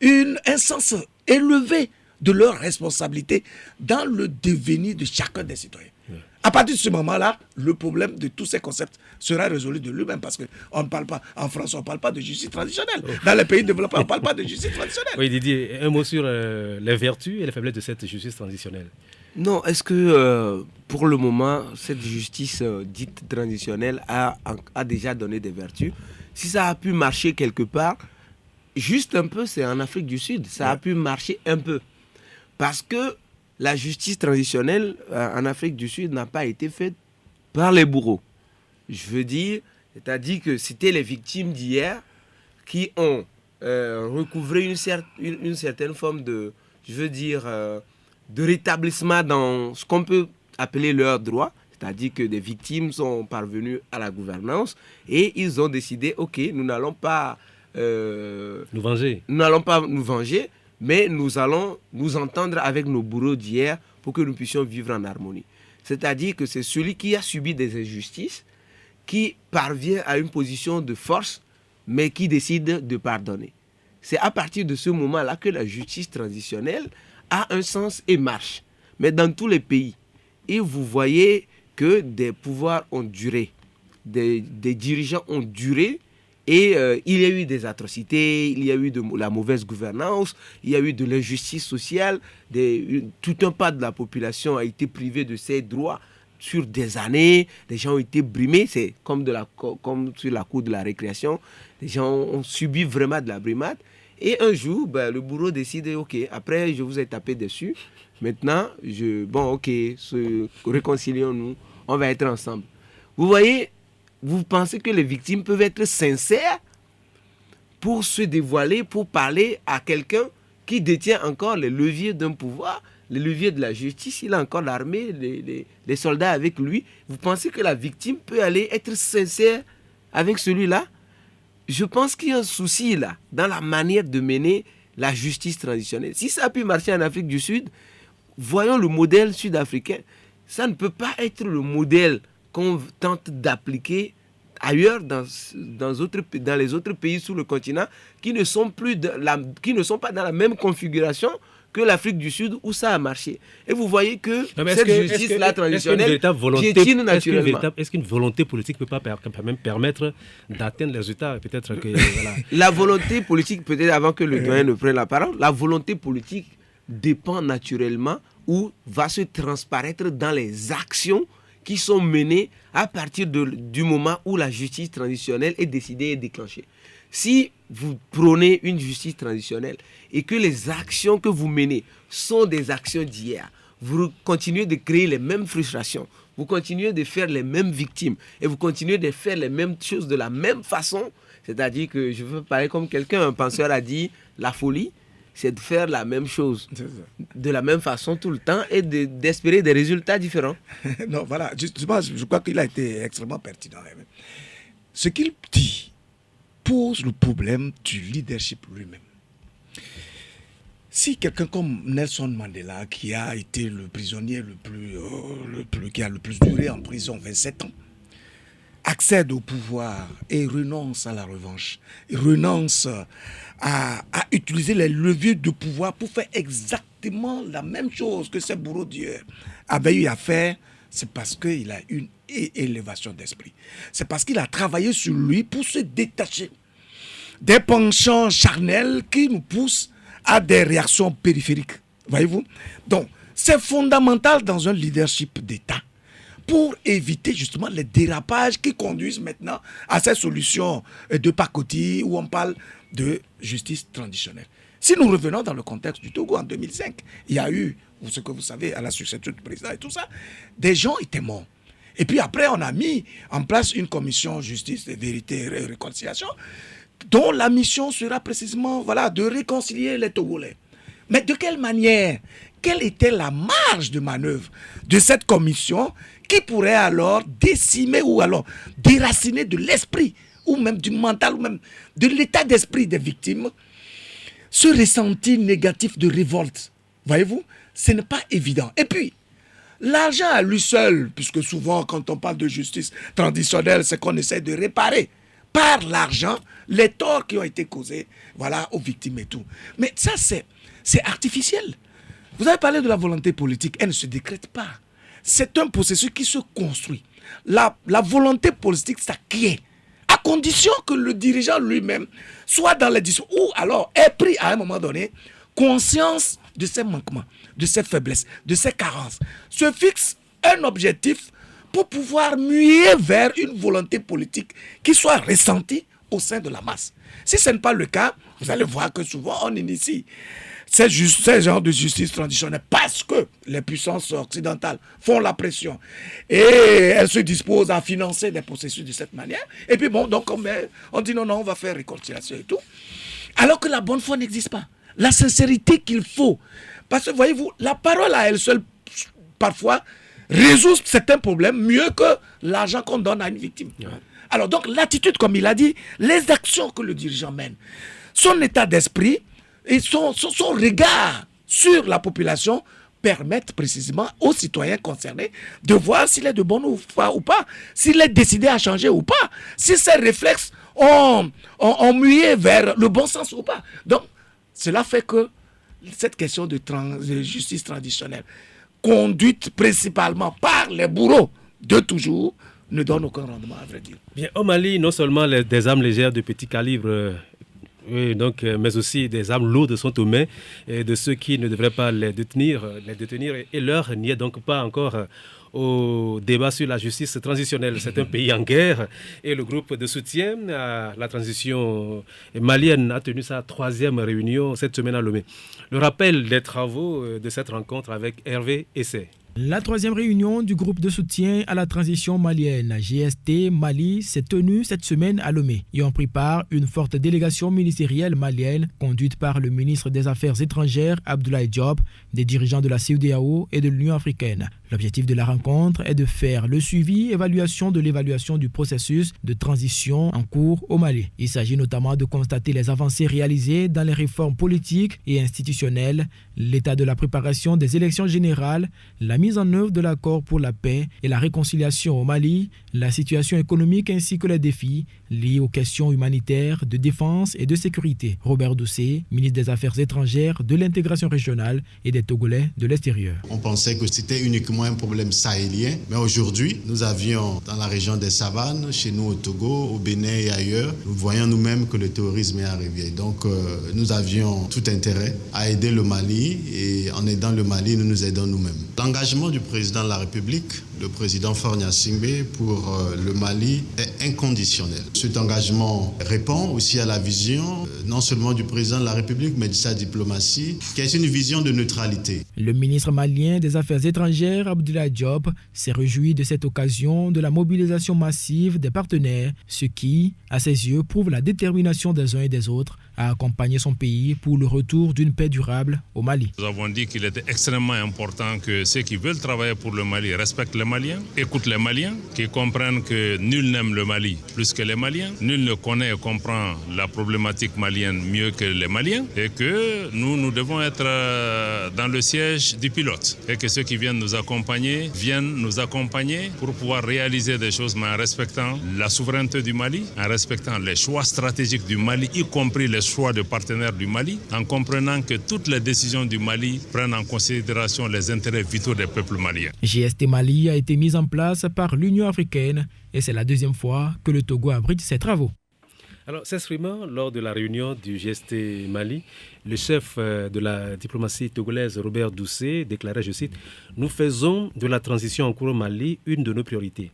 un sens élevé de leur responsabilité dans le devenir de chacun des citoyens. À partir de ce moment-là, le problème de tous ces concepts sera résolu de lui-même parce qu'on ne parle pas, en France, on ne parle pas de justice transitionnelle. Dans les pays développés, on ne parle pas de justice transitionnelle. Oui, Didier, un mot sur les vertus et les faiblesses de cette justice transitionnelle. Non, est-ce que pour le moment, cette justice dite transitionnelle a déjà donné des vertus? Si ça a pu marcher quelque part, juste un peu, c'est en Afrique du Sud, ça a pu marcher un peu. Parce que la justice transitionnelle en Afrique du Sud n'a pas été faite par les bourreaux. Je veux dire, c'est-à-dire que c'était les victimes d'hier qui ont recouvré une certaine forme de, de rétablissement dans ce qu'on peut appeler leurs droits. C'est-à-dire que des victimes sont parvenues à la gouvernance et ils ont décidé, ok, nous n'allons pas nous venger. Nous n'allons pas nous venger, mais nous allons nous entendre avec nos bourreaux d'hier pour que nous puissions vivre en harmonie. C'est-à-dire que c'est celui qui a subi des injustices qui parvient à une position de force, mais qui décide de pardonner. C'est à partir de ce moment-là que la justice transitionnelle a un sens et marche. Mais dans tous les pays, et vous voyez que des pouvoirs ont duré, des dirigeants ont duré, et il y a eu des atrocités, il y a eu de la mauvaise gouvernance, il y a eu de l'injustice sociale, tout un pas de la population a été privé de ses droits sur des années, des gens ont été brimés, c'est comme sur la cour de la récréation, les gens ont subi vraiment de la brimade, Et un jour, le bourreau décide, ok, après je vous ai tapé dessus, maintenant, réconcilions-nous, on va être ensemble. Vous voyez, vous pensez que les victimes peuvent être sincères pour se dévoiler, pour parler à quelqu'un qui détient encore les leviers d'un pouvoir, les leviers de la justice, il a encore l'armée, les soldats avec lui. Vous pensez que la victime peut aller être sincère avec celui-là? Je pense qu'il y a un souci là, dans la manière de mener la justice traditionnelle. Si ça a pu marcher en Afrique du Sud, voyons le modèle sud-africain. Ça ne peut pas être le modèle qu'on tente d'appliquer ailleurs dans les autres pays sur le continent qui ne sont pas dans la même configuration que l'Afrique du Sud où ça a marché. Et vous voyez que cette justice-là traditionnelle piétine naturellement. Est-ce qu'une volonté politique ne peut pas même permettre d'atteindre les résultats? Peut-être que, voilà. La volonté politique, peut-être avant que le doyen ne prenne la parole, la volonté politique dépend naturellement ou va se transparaître dans les actions qui sont menées à partir du moment où la justice traditionnelle est décidée et déclenchée. Si vous prônez une justice traditionnelle et que les actions que vous menez sont des actions d'hier, vous continuez de créer les mêmes frustrations, vous continuez de faire les mêmes victimes et vous continuez de faire les mêmes choses de la même façon, c'est-à-dire que je veux parler comme un penseur a dit, la folie, c'est de faire la même chose de la même façon tout le temps et d'espérer des résultats différents. Non, voilà, justement, je crois qu'il a été extrêmement pertinent. Ce qu'il dit pose le problème du leadership lui-même. Si quelqu'un comme Nelson Mandela, qui a été le prisonnier qui a le plus duré en prison, 27 ans, accède au pouvoir et renonce à la revanche, il renonce à utiliser les leviers de pouvoir pour faire exactement la même chose que ces bourreaux d'hier avaient eu à faire, c'est parce qu'il a une élévation d'esprit. C'est parce qu'il a travaillé sur lui pour se détacher des penchants charnels qui nous poussent à des réactions périphériques. Voyez-vous? Donc, c'est fondamental dans un leadership d'État pour éviter justement les dérapages qui conduisent maintenant à ces solutions de pacotille où on parle de justice traditionnelle. Si nous revenons dans le contexte du Togo en 2005, il y a eu, ce que vous savez, à la succession du président et tout ça, des gens étaient morts. Et puis après, on a mis en place une commission justice, vérité et réconciliation, dont la mission sera précisément de réconcilier les Togolais. Mais de quelle manière? Quelle était la marge de manœuvre de cette commission qui pourrait alors décimer ou alors déraciner de l'esprit ou même du mental ou même de l'état d'esprit des victimes ce ressenti négatif de révolte? Voyez-vous? Ce n'est pas évident. Et puis, l'argent à lui seul, puisque souvent quand on parle de justice traditionnelle, c'est qu'on essaie de réparer par l'argent les torts qui ont été causés aux victimes et tout. Mais ça, c'est artificiel. Vous avez parlé de la volonté politique, elle ne se décrète pas. C'est un processus qui se construit. La volonté politique s'acquiert à condition que le dirigeant lui-même soit dans les discours ou alors ait pris à un moment donné conscience de ses manquements, de ses faiblesses, de ses carences, se fixe un objectif pour pouvoir muer vers une volonté politique qui soit ressentie au sein de la masse. Si ce n'est pas le cas, vous allez voir que souvent on initie ces genres de justice traditionnelle parce que les puissances occidentales font la pression et elles se disposent à financer des processus de cette manière. Et puis donc on dit non, on va faire réconciliation et tout. Alors que la bonne foi n'existe pas. La sincérité qu'il faut. Parce que voyez-vous, la parole à elle seule, parfois, résout certains problèmes mieux que l'argent qu'on donne à une victime. Ouais. Alors donc l'attitude, comme il a dit, les actions que le dirigeant mène, son état d'esprit et son regard sur la population permettent précisément aux citoyens concernés de voir s'il est de bonne foi ou pas, s'il est décidé à changer ou pas, si ses réflexes ont mué vers le bon sens ou pas. Donc cela fait que cette question de justice traditionnelle, conduite principalement par les bourreaux de toujours, ne donne aucun rendement, à vrai dire. Bien, au Mali, non seulement des armes légères de petit calibre, mais aussi des armes lourdes sont aux mains de ceux qui ne devraient pas les détenir et l'heure n'y est donc pas encore au débat sur la justice transitionnelle. C'est un pays en guerre et le groupe de soutien à la transition malienne a tenu sa 3e réunion cette semaine à Lomé. Le rappel des travaux de cette rencontre avec Hervé Essay. La 3e réunion du groupe de soutien à la transition malienne, GST Mali, s'est tenue cette semaine à Lomé. Y ont pris part une forte délégation ministérielle malienne conduite par le ministre des Affaires étrangères Abdoulaye Diop, des dirigeants de la CEDEAO et de l'Union africaine. L'objectif de la rencontre est de faire le suivi, évaluation de l'évaluation du processus de transition en cours au Mali. Il s'agit notamment de constater les avancées réalisées dans les réformes politiques et institutionnelles, l'état de la préparation des élections générales, la mise en œuvre de l'accord pour la paix et la réconciliation au Mali, la situation économique ainsi que les défis liés aux questions humanitaires, de défense et de sécurité. Robert Doucet, ministre des Affaires étrangères, de l'intégration régionale et des Togolais de l'extérieur. On pensait que c'était uniquement un problème sahélien, mais aujourd'hui, nous avions dans la région des Savanes, chez nous au Togo, au Bénin et ailleurs, nous voyons nous-mêmes que le terrorisme est arrivé. Donc nous avions tout intérêt à aider le Mali et en aidant le Mali, nous nous aidons nous-mêmes. L'engagement du président de la République, le président Faure Gnassingbé, pour le Mali est inconditionnel. Cet engagement répond aussi à la vision non seulement du président de la République, mais de sa diplomatie, qui est une vision de neutralité. Le ministre malien des Affaires étrangères, Abdoulaye Diop, s'est réjoui de cette occasion de la mobilisation massive des partenaires, ce qui, à ses yeux, prouve la détermination des uns et des autres à accompagner son pays pour le retour d'une paix durable au Mali. Nous avons dit qu'il était extrêmement important que ceux qui veulent travailler pour le Mali respectent les Maliens, écoutent les Maliens, qui comprennent que nul n'aime le Mali plus que les Maliens, nul ne connaît et comprend la problématique malienne mieux que les Maliens, et que nous devons être dans le siège du pilote, et que ceux qui viennent nous accompagner pour pouvoir réaliser des choses, mais en respectant la souveraineté du Mali, en respectant les choix stratégiques du Mali, y compris les choix de partenaires du Mali, en comprenant que toutes les décisions du Mali prennent en considération les intérêts vitaux des peuples maliens. GST Mali a été mise en place par l'Union africaine et c'est la 2e fois que le Togo abrite ses travaux. Alors, s'exprimant lors de la réunion du GST Mali, le chef de la diplomatie togolaise, Robert Doucet, déclarait, je cite, « Nous faisons de la transition en cours au Mali une de nos priorités.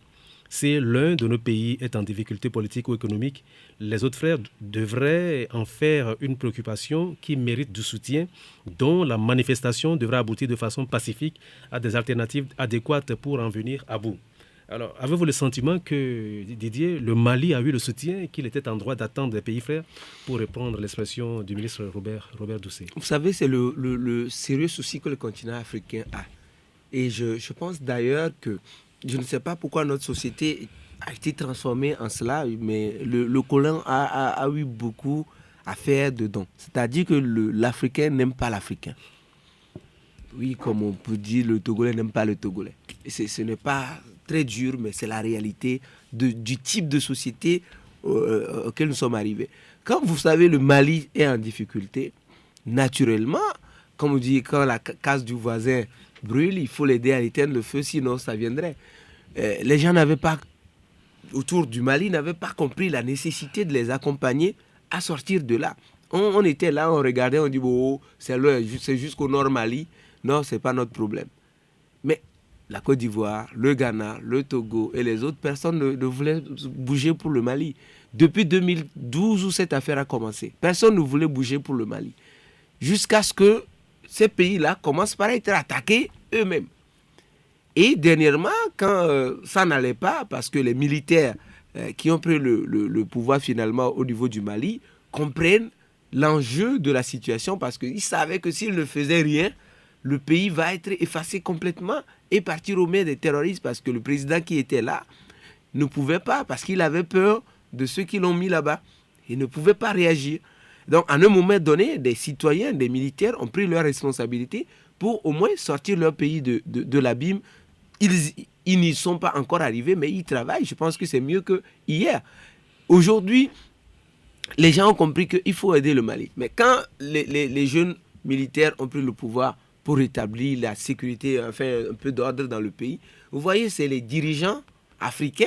Si l'un de nos pays est en difficulté politique ou économique, les autres frères devraient en faire une préoccupation qui mérite du soutien, dont la manifestation devra aboutir de façon pacifique à des alternatives adéquates pour en venir à bout. » Alors, avez-vous le sentiment que, Didier, le Mali a eu le soutien et qu'il était en droit d'attendre des pays frères, pour reprendre l'expression du ministre Robert Doucet? Vous savez, c'est le sérieux souci que le continent africain a. Et je pense d'ailleurs que, je ne sais pas pourquoi notre société a été transformée en cela, mais le colon a eu beaucoup à faire dedans. C'est-à-dire que l'Africain n'aime pas l'Africain. Oui, comme on peut dire, le Togolais n'aime pas le Togolais. Ce n'est pas très dur, mais c'est la réalité du type de société auquel nous sommes arrivés. Quand vous savez, le Mali est en difficulté, naturellement, comme on dit, quand la case du voisin brûle, il faut l'aider à éteindre le feu, sinon ça viendrait. Les gens n'avaient pas, autour du Mali, n'avaient pas compris la nécessité de les accompagner à sortir de là. On était là, on regardait, on dit, bon, c'est jusqu'au nord Mali. Non, ce n'est pas notre problème. Mais la Côte d'Ivoire, le Ghana, le Togo et les autres personnes ne voulaient bouger pour le Mali. Depuis 2012 où cette affaire a commencé, personne ne voulait bouger pour le Mali. Jusqu'à ce que ces pays-là commencent par être attaqués eux-mêmes. Et dernièrement, quand ça n'allait pas, parce que les militaires qui ont pris le pouvoir finalement au niveau du Mali comprennent l'enjeu de la situation, parce qu'ils savaient que s'ils ne faisaient rien, le pays va être effacé complètement et partir aux mains des terroristes, parce que le président qui était là ne pouvait pas, parce qu'il avait peur de ceux qui l'ont mis là-bas. Il ne pouvait pas réagir. Donc, à un moment donné, des citoyens, des militaires ont pris leurs responsabilités pour au moins sortir leur pays de l'abîme. Ils n'y sont pas encore arrivés, mais ils travaillent. Je pense que c'est mieux que hier. Aujourd'hui, les gens ont compris qu'il faut aider le Mali. Mais quand les jeunes militaires ont pris le pouvoir pour rétablir la sécurité, enfin un peu d'ordre dans le pays, vous voyez, c'est les dirigeants africains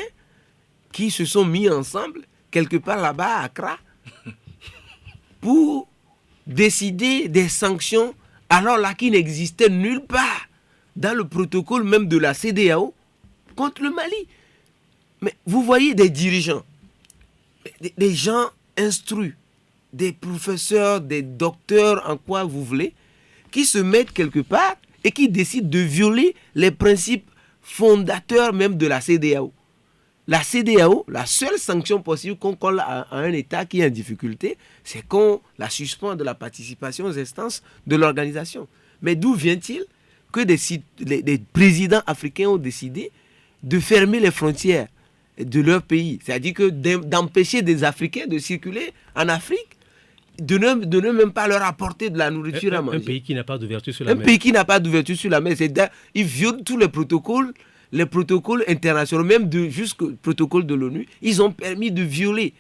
qui se sont mis ensemble, quelque part là-bas à Accra, pour décider des sanctions, alors là qui n'existaient nulle part dans le protocole même de la CEDEAO contre le Mali. Mais vous voyez des dirigeants, des gens instruits, des professeurs, des docteurs, en quoi vous voulez, qui se mettent quelque part et qui décident de violer les principes fondateurs même de la CEDEAO. La CEDEAO, la seule sanction possible qu'on colle à un État qui est en difficulté, c'est qu'on la suspend de la participation aux instances de l'organisation. Mais d'où vient-il que des présidents africains ont décidé de fermer les frontières de leur pays? C'est-à-dire que d'empêcher des Africains de circuler en Afrique, de ne même pas leur apporter de la nourriture à manger. Un pays qui n'a pas d'ouverture sur la mer. Un pays qui n'a pas d'ouverture sur la mer. Ils violent tous les protocoles internationaux, même jusqu'au protocole de l'ONU. Ils ont permis de violer,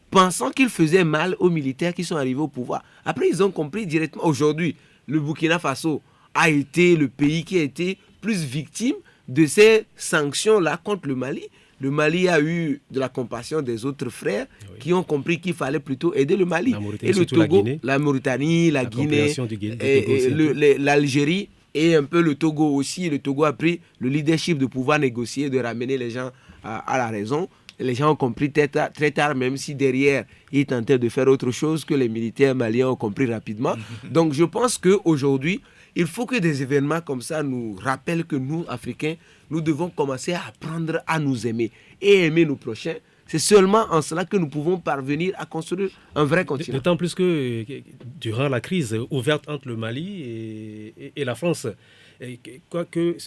pensant qu'ils faisaient mal aux militaires qui sont arrivés au pouvoir. Après, ils ont compris directement. Aujourd'hui, le Burkina Faso a été le pays qui a été plus victime de ces sanctions-là contre le Mali. Le Mali a eu de la compassion des autres frères qui ont compris qu'il fallait plutôt aider le Mali. Et le Togo, la Mauritanie, la Guinée, l'Algérie et un peu le Togo aussi. Le Togo a pris le leadership de pouvoir négocier, de ramener les gens à la raison. Les gens ont compris très tard, même si derrière, ils tentaient de faire autre chose que les militaires maliens ont compris rapidement. Donc je pense qu'aujourd'hui, il faut que des événements comme ça nous rappellent que nous, Africains, nous devons commencer à apprendre à nous aimer et aimer nos prochains. C'est seulement en cela que nous pouvons parvenir à construire un vrai continent. D'autant plus que durant la crise ouverte entre le Mali et la France, quoique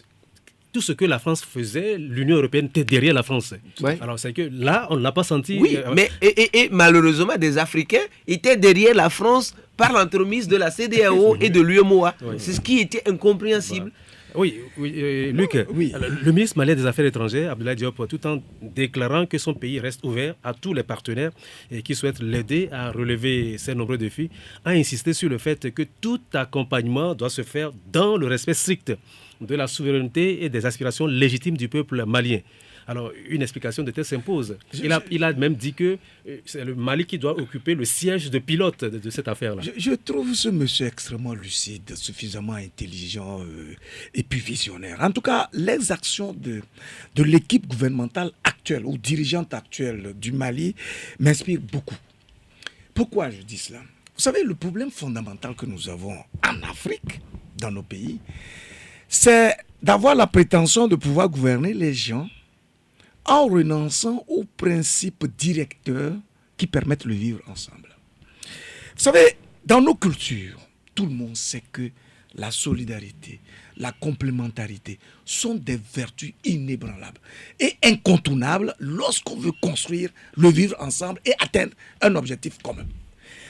tout ce que la France faisait, l'Union européenne était derrière la France. Ouais. Alors c'est que là, on ne l'a pas senti. Oui, mais et malheureusement, des Africains étaient derrière la France par l'entremise de la CEDEAO et de l'UEMOA. Oui. C'est ce qui était incompréhensible. Oui, Luc, le ministre malien des Affaires étrangères, Abdoulaye Diop, tout en déclarant que son pays reste ouvert à tous les partenaires et qui souhaitent l'aider à relever ces nombreux défis, a insisté sur le fait que tout accompagnement doit se faire dans le respect strict de la souveraineté et des aspirations légitimes du peuple malien. Alors, une explication de telle s'impose. Il a même dit que c'est le Mali qui doit occuper le siège de pilote de cette affaire-là. Je trouve ce monsieur extrêmement lucide, suffisamment intelligent et puis visionnaire. En tout cas, les actions de l'équipe gouvernementale actuelle ou dirigeante actuelle du Mali m'inspirent beaucoup. Pourquoi je dis cela? Vous savez, le problème fondamental que nous avons en Afrique, dans nos pays, c'est d'avoir la prétention de pouvoir gouverner les gens en renonçant aux principes directeurs qui permettent le vivre ensemble. Vous savez, dans nos cultures, tout le monde sait que la solidarité, la complémentarité sont des vertus inébranlables et incontournables lorsqu'on veut construire le vivre ensemble et atteindre un objectif commun.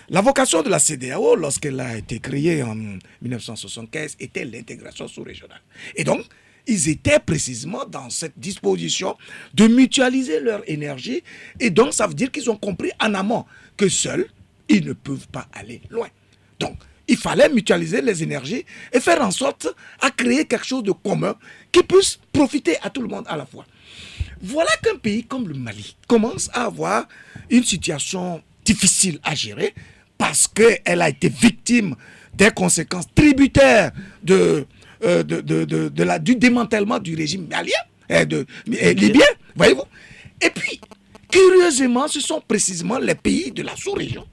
La vocation de la CEDEAO, lorsqu'elle a été créée en 1975, était l'intégration sous-régionale. Et donc, ils étaient précisément dans cette disposition de mutualiser leur énergie. Et donc, ça veut dire qu'ils ont compris en amont que seuls, ils ne peuvent pas aller loin. Donc, il fallait mutualiser les énergies et faire en sorte à créer quelque chose de commun qui puisse profiter à tout le monde à la fois. Voilà qu'un pays comme le Mali commence à avoir une situation difficile à gérer parce qu'elle a été victime des conséquences tributaires du démantèlement du régime malien et libyen, voyez-vous. Et puis, curieusement, ce sont précisément les pays de la sous-région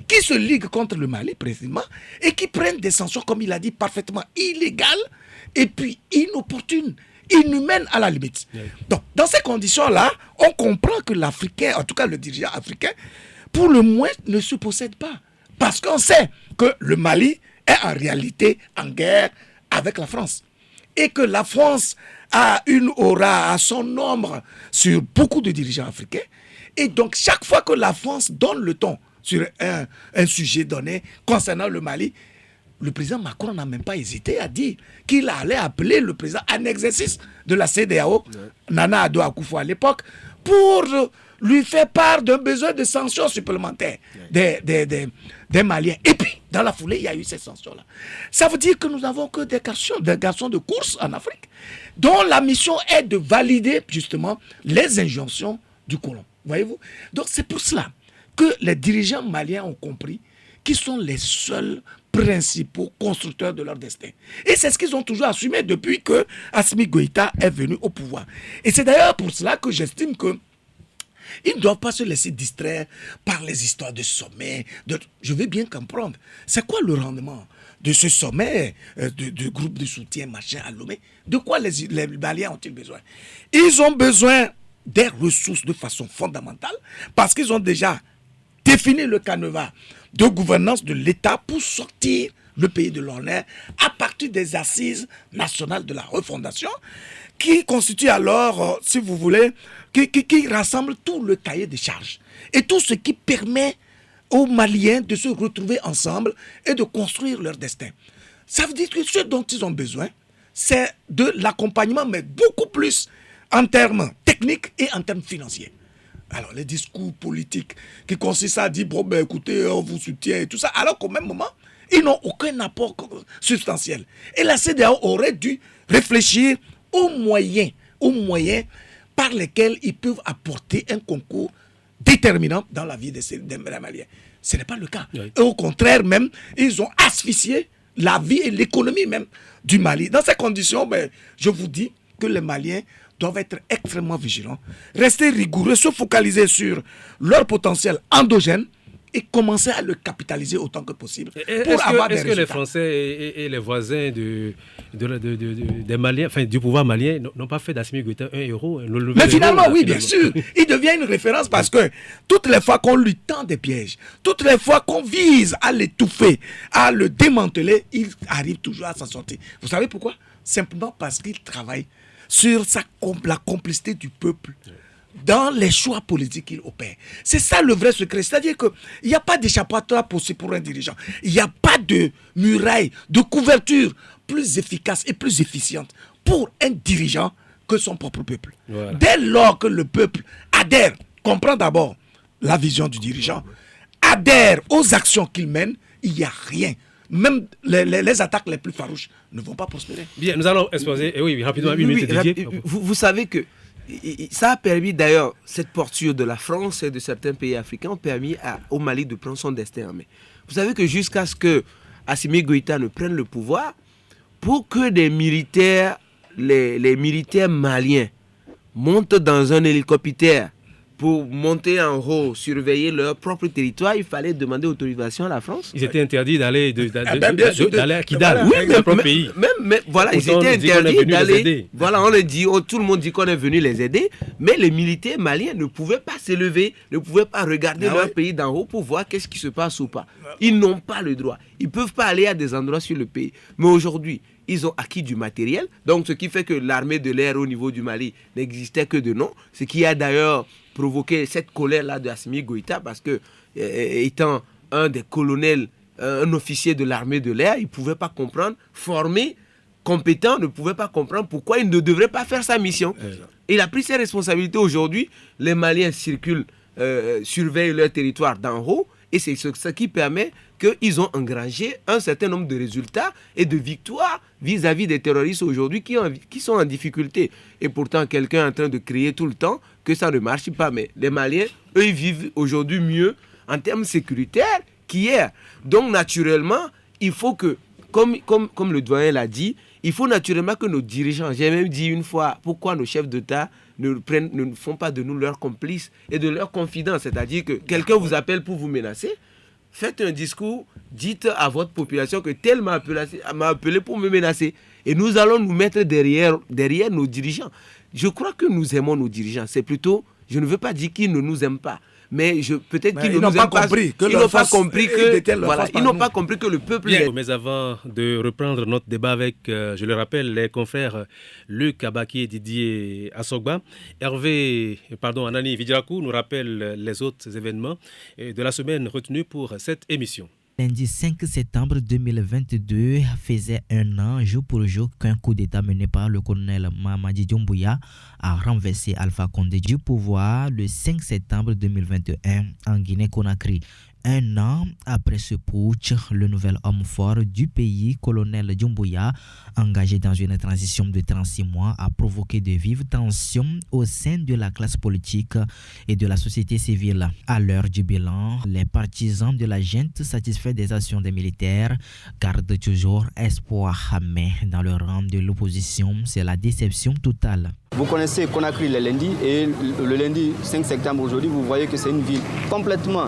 qui se liguent contre le Mali, précisément, et qui prennent des sanctions, comme il a dit, parfaitement illégales, et puis inopportunes, inhumaines à la limite. Oui. Donc, dans ces conditions-là, on comprend que l'Africain, en tout cas le dirigeant africain, pour le moins, ne se possède pas. Parce qu'on sait que le Mali est en réalité en guerre avec la France. Et que la France a une aura à son nombre sur beaucoup de dirigeants africains. Et donc, chaque fois que la France donne le ton sur un sujet donné concernant le Mali, le président Macron n'a même pas hésité à dire qu'il allait appeler le président en exercice de la CEDEAO, Nana Addo Akufo à l'époque, pour lui faire part d'un besoin de sanctions supplémentaires des Maliens. Et puis, dans la foulée, il y a eu ces sanctions-là. Ça veut dire que nous n'avons que des garçons de course en Afrique, dont la mission est de valider justement les injonctions du colon. Voyez-vous? Donc, c'est pour cela que les dirigeants maliens ont compris qui sont les seuls principaux constructeurs de leur destin. Et c'est ce qu'ils ont toujours assumé depuis que Assimi Goïta est venu au pouvoir. Et c'est d'ailleurs pour cela que j'estime que ils ne doivent pas se laisser distraire par les histoires de sommet. Je veux bien comprendre. C'est quoi le rendement de ce sommet, de groupe de soutien, machin, à Lomé? De quoi les Maliens ont-ils besoin? Ils ont besoin des ressources de façon fondamentale parce qu'ils ont déjà défini le canevas de gouvernance de l'État pour sortir le pays de l'honneur à partir des assises nationales de la refondation qui constitue alors, si vous voulez, qui rassemble tout le cahier des charges et tout ce qui permet aux Maliens de se retrouver ensemble et de construire leur destin. Ça veut dire que ce dont ils ont besoin, c'est de l'accompagnement, mais beaucoup plus en termes techniques et en termes financiers. Alors, les discours politiques qui consistent à dire, bon, ben écoutez, on vous soutient et tout ça, alors qu'au même moment, ils n'ont aucun apport substantiel. Et la CEDEAO aurait dû réfléchir aux moyens par lesquels ils peuvent apporter un concours déterminant dans la vie des Maliens. Ce n'est pas le cas. Oui. Et au contraire, même, ils ont asphyxié la vie et l'économie même du Mali. Dans ces conditions, ben, je vous dis que les Maliens doivent être extrêmement vigilants, rester rigoureux, se focaliser sur leur potentiel endogène et commencer à le capitaliser autant que possible pour avoir des résultats. Est-ce que les Français et les voisins des Maliens, enfin du pouvoir malien, n'ont pas fait d'Assimi Goïta un héros? Mais finalement, oui, bien sûr. Il devient une référence parce que toutes les fois qu'on lui tend des pièges, toutes les fois qu'on vise à l'étouffer, à le démanteler, il arrive toujours à s'en sortir. Vous savez pourquoi? Simplement parce qu'il travaille sur la complicité du peuple dans les choix politiques qu'il opère. C'est ça le vrai secret. C'est-à-dire qu'il n'y a pas d'échappatoire possible pour un dirigeant. Il n'y a pas de muraille, de couverture plus efficace et plus efficiente pour un dirigeant que son propre peuple. Voilà. Dès lors que le peuple adhère, comprend d'abord la vision du dirigeant, adhère aux actions qu'il mène, il n'y a rien. Même les attaques les plus farouches ne vont pas prospérer. Bien, nous allons exposer, oui, rapidement, une minute. Vous savez que ça a permis d'ailleurs, cette porture de la France et de certains pays africains ont permis au Mali de prendre son destin en main. Vous savez que jusqu'à ce que Assimi Goïta ne prenne le pouvoir, pour que des militaires, les militaires maliens montent dans un hélicoptère pour monter en haut, surveiller leur propre territoire, il fallait demander autorisation à la France. Ils étaient interdits d'aller à Kidal, oui, leur propre pays. Mais voilà, ils étaient interdits d'aller. Voilà, on le dit, tout le monde dit qu'on est venu les aider, mais les militaires maliens ne pouvaient pas s'élever, ne pouvaient pas regarder leur pays d'en haut pour voir qu'est-ce qui se passe ou pas. Ils n'ont pas le droit. Ils ne peuvent pas aller à des endroits sur le pays. Mais aujourd'hui, ils ont acquis du matériel, donc ce qui fait que l'armée de l'air au niveau du Mali n'existait que de nom, ce qui a d'ailleurs provoqué cette colère-là de Assimi Goïta, parce que, étant un des colonels, un officier de l'armée de l'air, il ne pouvait pas comprendre, formé, compétent, ne pouvait pas comprendre pourquoi il ne devrait pas faire sa mission. Il a pris ses responsabilités aujourd'hui, les Maliens circulent, surveillent leur territoire d'en haut, et c'est ce qui permet qu'ils ont engrangé un certain nombre de résultats et de victoires vis-à-vis des terroristes aujourd'hui qui sont en difficulté. Et pourtant, quelqu'un est en train de crier tout le temps que ça ne marche pas. Mais les Maliens, eux, ils vivent aujourd'hui mieux en termes sécuritaires qu'hier. Donc, naturellement, il faut que, comme le doyen l'a dit, il faut naturellement que nos dirigeants, j'ai même dit une fois, pourquoi nos chefs d'État ne font pas de nous leurs complices et de leurs confidents. C'est-à-dire que quelqu'un vous appelle pour vous menacer, faites un discours, dites à votre population que tel m'a appelé pour me menacer. Et nous allons nous mettre derrière nos dirigeants. Je crois que nous aimons nos dirigeants. C'est plutôt, je ne veux pas dire qu'ils ne nous aiment pas, mais peut-être qu'ils ne nous aiment pas. Ils n'ont pas compris que le peuple... Bien, mais avant de reprendre notre débat avec, je le rappelle, les confrères Luc Abaki et Didier Assogba, Anani Vidjirakou nous rappelle les autres événements de la semaine retenus pour cette émission. Lundi 5 septembre 2022 faisait un an, jour pour jour, qu'un coup d'État mené par le colonel Mamadi Doumbouya a renversé Alpha Condé du pouvoir le 5 septembre 2021 en Guinée-Conakry. Un an après ce putsch, le nouvel homme fort du pays, colonel Doumbouya, engagé dans une transition de 36 mois, a provoqué de vives tensions au sein de la classe politique et de la société civile. À l'heure du bilan, les partisans de la junte satisfaits des actions des militaires gardent toujours espoir, mais dans le rang de l'opposition, c'est la déception totale. Vous connaissez Conakry le lundi et le lundi 5 septembre aujourd'hui, vous voyez que c'est une ville complètement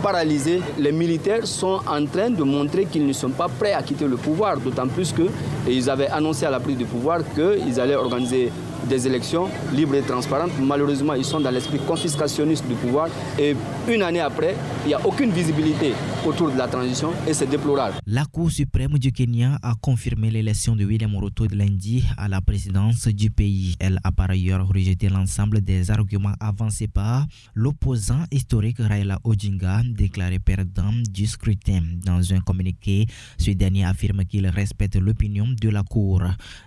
paralysés. Les militaires sont en train de montrer qu'ils ne sont pas prêts à quitter le pouvoir, d'autant plus qu'ils avaient annoncé à la prise du pouvoir qu'ils allaient organiser des élections libres et transparentes. Malheureusement, ils sont dans l'esprit confiscationniste du pouvoir et une année après, il n'y a aucune visibilité autour de la transition et c'est déplorable. La Cour suprême du Kenya a confirmé l'élection de William Ruto lundi à la présidence du pays. Elle a par ailleurs rejeté l'ensemble des arguments avancés par l'opposant historique Raila Odinga, déclaré perdant du scrutin. Dans un communiqué, ce dernier affirme qu'il respecte l'opinion de la Cour.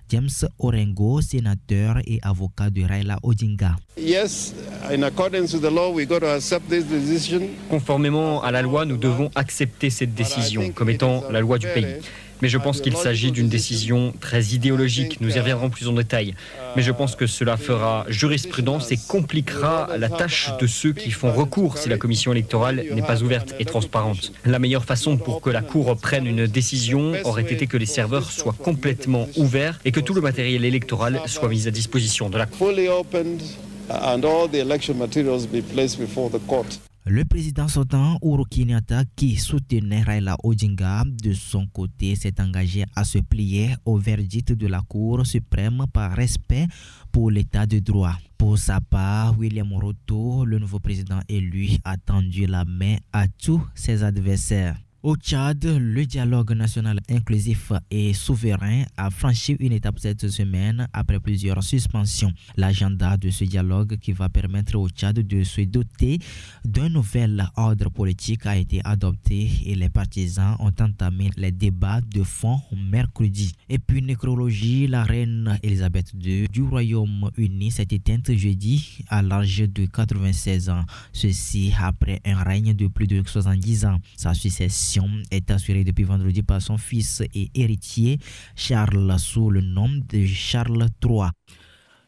James Orengo, sénateur et avocat de Raila Odinga. Yes, in accordance with the law, we got to accept this decision. Conformément à la loi, nous devons accepter cette décision comme étant la loi du pays. Mais je pense qu'il s'agit d'une décision très idéologique. Nous y reviendrons plus en détail. Mais je pense que cela fera jurisprudence et compliquera la tâche de ceux qui font recours si la commission électorale n'est pas ouverte et transparente. La meilleure façon pour que la Cour prenne une décision aurait été que les serveurs soient complètement ouverts et que tout le matériel électoral soit mis à disposition de la Cour. Le président sortant Uhuru Kenyatta, qui soutenait Raila Odinga, de son côté s'est engagé à se plier au verdict de la Cour suprême par respect pour l'état de droit. Pour sa part, William Ruto, le nouveau président élu, a tendu la main à tous ses adversaires. Au Tchad, le dialogue national inclusif et souverain a franchi une étape cette semaine après plusieurs suspensions. L'agenda de ce dialogue qui va permettre au Tchad de se doter d'un nouvel ordre politique a été adopté et les partisans ont entamé les débats de fond mercredi. Et puis nécrologie, la reine Elisabeth II du Royaume-Uni s'est éteinte jeudi à l'âge de 96 ans. Ceci après un règne de plus de 70 ans. Sa succession est assurée depuis vendredi par son fils et héritier Charles sous le nom de Charles III.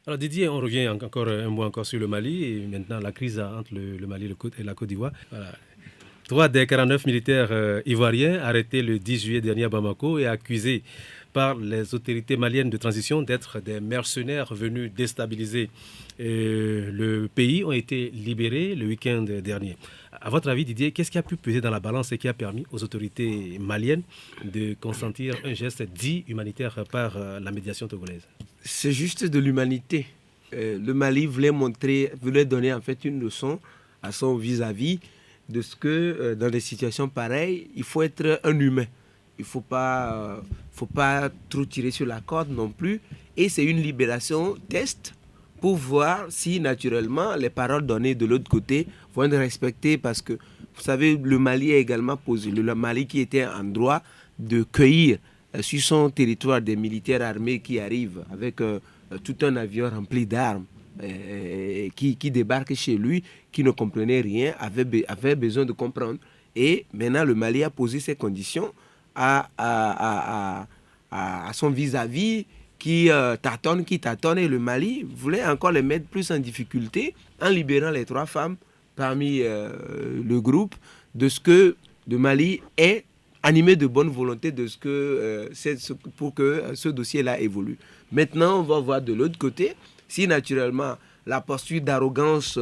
Alors Didier, on revient encore un mot encore sur le Mali et maintenant la crise entre le Mali et la Côte d'Ivoire. Voilà. 3 des 49 militaires ivoiriens arrêtés le 10 juillet dernier à Bamako et accusés par les autorités maliennes de transition d'être des mercenaires venus déstabiliser le pays ont été libérés le week-end dernier. À votre avis, Didier, qu'est-ce qui a pu peser dans la balance et qui a permis aux autorités maliennes de consentir un geste dit humanitaire par la médiation togolaise? C'est juste de l'humanité. Le Mali voulait donner en fait une leçon à son vis-à-vis de ce que dans des situations pareilles, il faut être un humain. Il ne faut pas trop tirer sur la corde non plus. Et c'est une libération test pour voir si naturellement les paroles données de l'autre côté vont être respectées. Parce que, vous savez, le Mali a également posé, le Mali qui était en droit de cueillir sur son territoire des militaires armés qui arrivent avec tout un avion rempli d'armes, qui débarquent chez lui, qui ne comprenait rien, avait besoin de comprendre. Et maintenant, le Mali a posé ses conditions à son vis-à-vis qui tâtonne, et le Mali voulait encore les mettre plus en difficulté en libérant les 3 femmes parmi le groupe, de ce que le Mali est animé de bonne volonté de pour que ce dossier-là évolue. Maintenant, on va voir de l'autre côté si naturellement la posture d'arrogance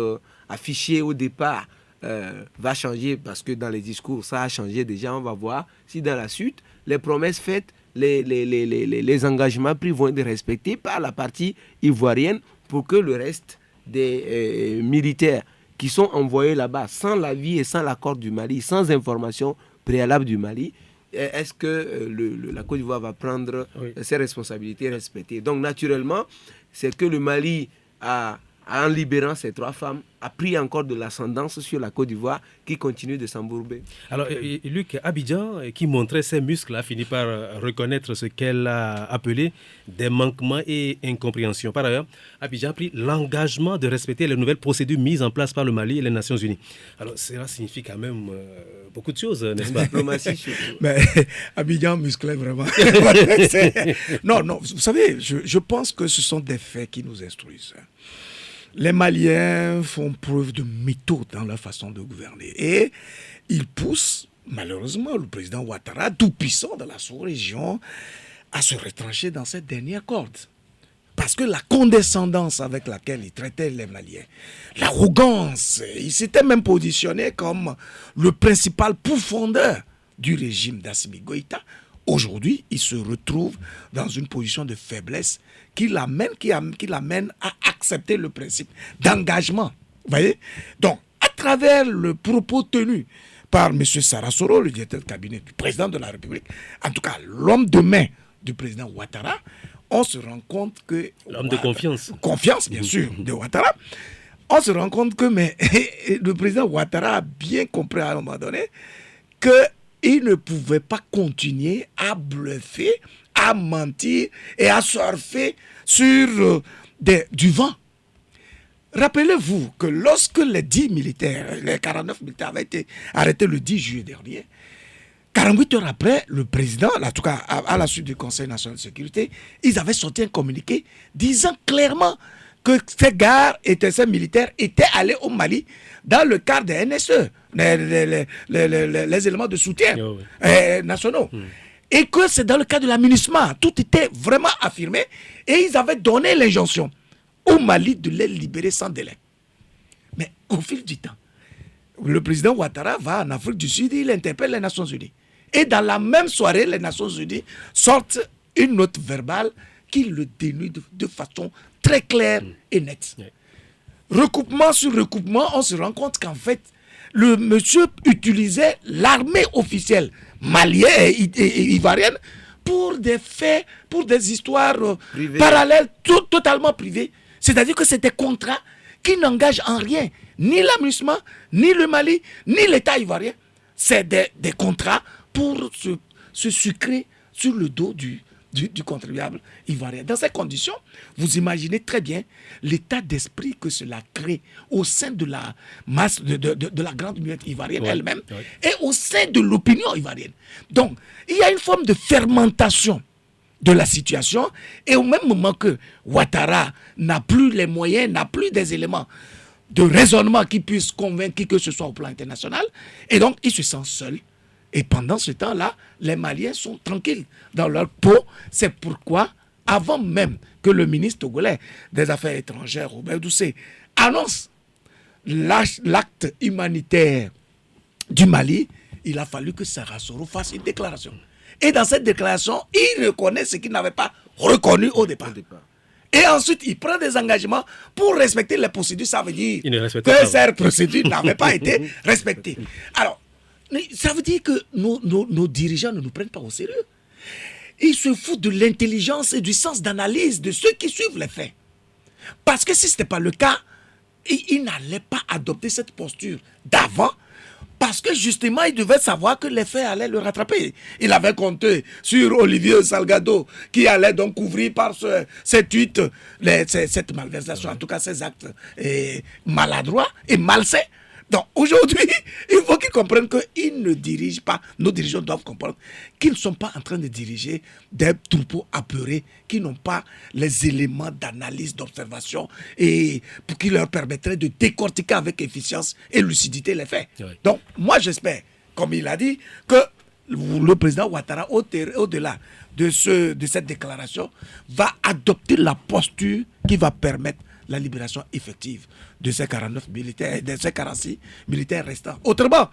affichée au départ va changer, parce que dans les discours, ça a changé déjà. On va voir si dans la suite, les promesses faites, les engagements pris vont être respectés par la partie ivoirienne pour que le reste des militaires qui sont envoyés là-bas sans l'avis et sans l'accord du Mali, sans information préalable du Mali, est-ce que la Côte d'Ivoire va prendre ses responsabilités respectées? Donc naturellement, c'est que le Mali a en libérant ces 3 femmes, a pris encore de l'ascendance sur la Côte d'Ivoire qui continue de s'embourber. Alors, Luc, Abidjan, qui montrait ses muscles, a fini par reconnaître ce qu'elle a appelé des manquements et incompréhensions. Par ailleurs, Abidjan a pris l'engagement de respecter les nouvelles procédures mises en place par le Mali et les Nations Unies. Alors, cela signifie quand même beaucoup de choses, n'est-ce pas? Diplomatie. Mais Abidjan musclé vraiment. Non, vous savez, je pense que ce sont des faits qui nous instruisent. Les Maliens font preuve de méthode dans leur façon de gouverner. Et ils poussent, malheureusement, le président Ouattara, tout puissant de la sous-région, à se retrancher dans cette dernière corde. Parce que la condescendance avec laquelle il traitait les Maliens, l'arrogance, il s'était même positionné comme le principal pourfendeur du régime d'Assimi Goïta. Aujourd'hui, il se retrouve dans une position de faiblesse qui l'amène à accepter le principe d'engagement. Vous voyez? Donc, à travers le propos tenu par M. Sarasoro, le directeur de cabinet du président de la République, en tout cas l'homme de main du président Ouattara, on se rend compte que... L'homme de confiance. Confiance, bien sûr, de Ouattara. On se rend compte que le président Ouattara a bien compris à un moment donné qu'il ne pouvait pas continuer à bluffer, à mentir et à surfer sur du vent. Rappelez-vous que lorsque les 49 militaires avaient été arrêtés le 10 juillet dernier, 48 heures après, le président, en tout cas à la suite du Conseil national de sécurité, ils avaient sorti un communiqué disant clairement que ces militaires étaient allés au Mali dans le cadre des NSE, les éléments de soutien nationaux. Et que c'est dans le cadre de l'aménagement. Tout était vraiment affirmé et ils avaient donné l'injonction au Mali de les libérer sans délai. Mais au fil du temps, le président Ouattara va en Afrique du Sud et il interpelle les Nations Unies. Et dans la même soirée, les Nations Unies sortent une note verbale qui le dénude de façon très claire et nette. Recoupement sur recoupement, on se rend compte qu'en fait, le monsieur utilisait l'armée officielle malienne et ivoirienne pour des faits, pour des histoires parallèles, totalement privées. C'est-à-dire que c'est des contrats qui n'engagent en rien ni l'amusement, ni le Mali, ni l'État ivoirien. C'est des contrats pour se sucrer sur le dos du contribuable ivoirien. Dans ces conditions, vous imaginez très bien l'état d'esprit que cela crée au sein de la masse de la grande minorité ivoirienne elle-même et au sein de l'opinion ivoirienne. Donc, il y a une forme de fermentation de la situation et au même moment que Ouattara n'a plus les moyens, n'a plus des éléments de raisonnement qui puissent convaincre qui que ce soit au plan international et donc il se sent seul. Et pendant ce temps-là, les Maliens sont tranquilles dans leur peau. C'est pourquoi, avant même que le ministre togolais des Affaires étrangères, Robert Doucet, annonce l'acte humanitaire du Mali, il a fallu que Sarasoro fasse une déclaration. Et dans cette déclaration, il reconnaît ce qu'il n'avait pas reconnu au départ. Et ensuite, il prend des engagements pour respecter les procédures. Ça veut dire que ces procédures n'avaient pas été respectées. Alors, ça veut dire que nos dirigeants ne nous prennent pas au sérieux. Ils se foutent de l'intelligence et du sens d'analyse de ceux qui suivent les faits. Parce que si ce n'était pas le cas, ils n'allaient pas adopter cette posture d'avant. Parce que justement, il devait savoir que les faits allaient le rattraper. Il avait compté sur Olivier Salgado, qui allait donc couvrir par cette tweet, cette malversation, en tout cas ces actes maladroits et malsains. Donc aujourd'hui, il faut qu'ils comprennent qu'ils ne dirigent pas, nos dirigeants doivent comprendre qu'ils ne sont pas en train de diriger des troupeaux apeurés qui n'ont pas les éléments d'analyse, d'observation et qui leur permettraient de décortiquer avec efficience et lucidité les faits. Oui. Donc moi j'espère, comme il a dit, que le président Ouattara, au-delà de cette déclaration, va adopter la posture qui va permettre la libération effective de ces 49 militaires, de ces 46 militaires restants. Autrement,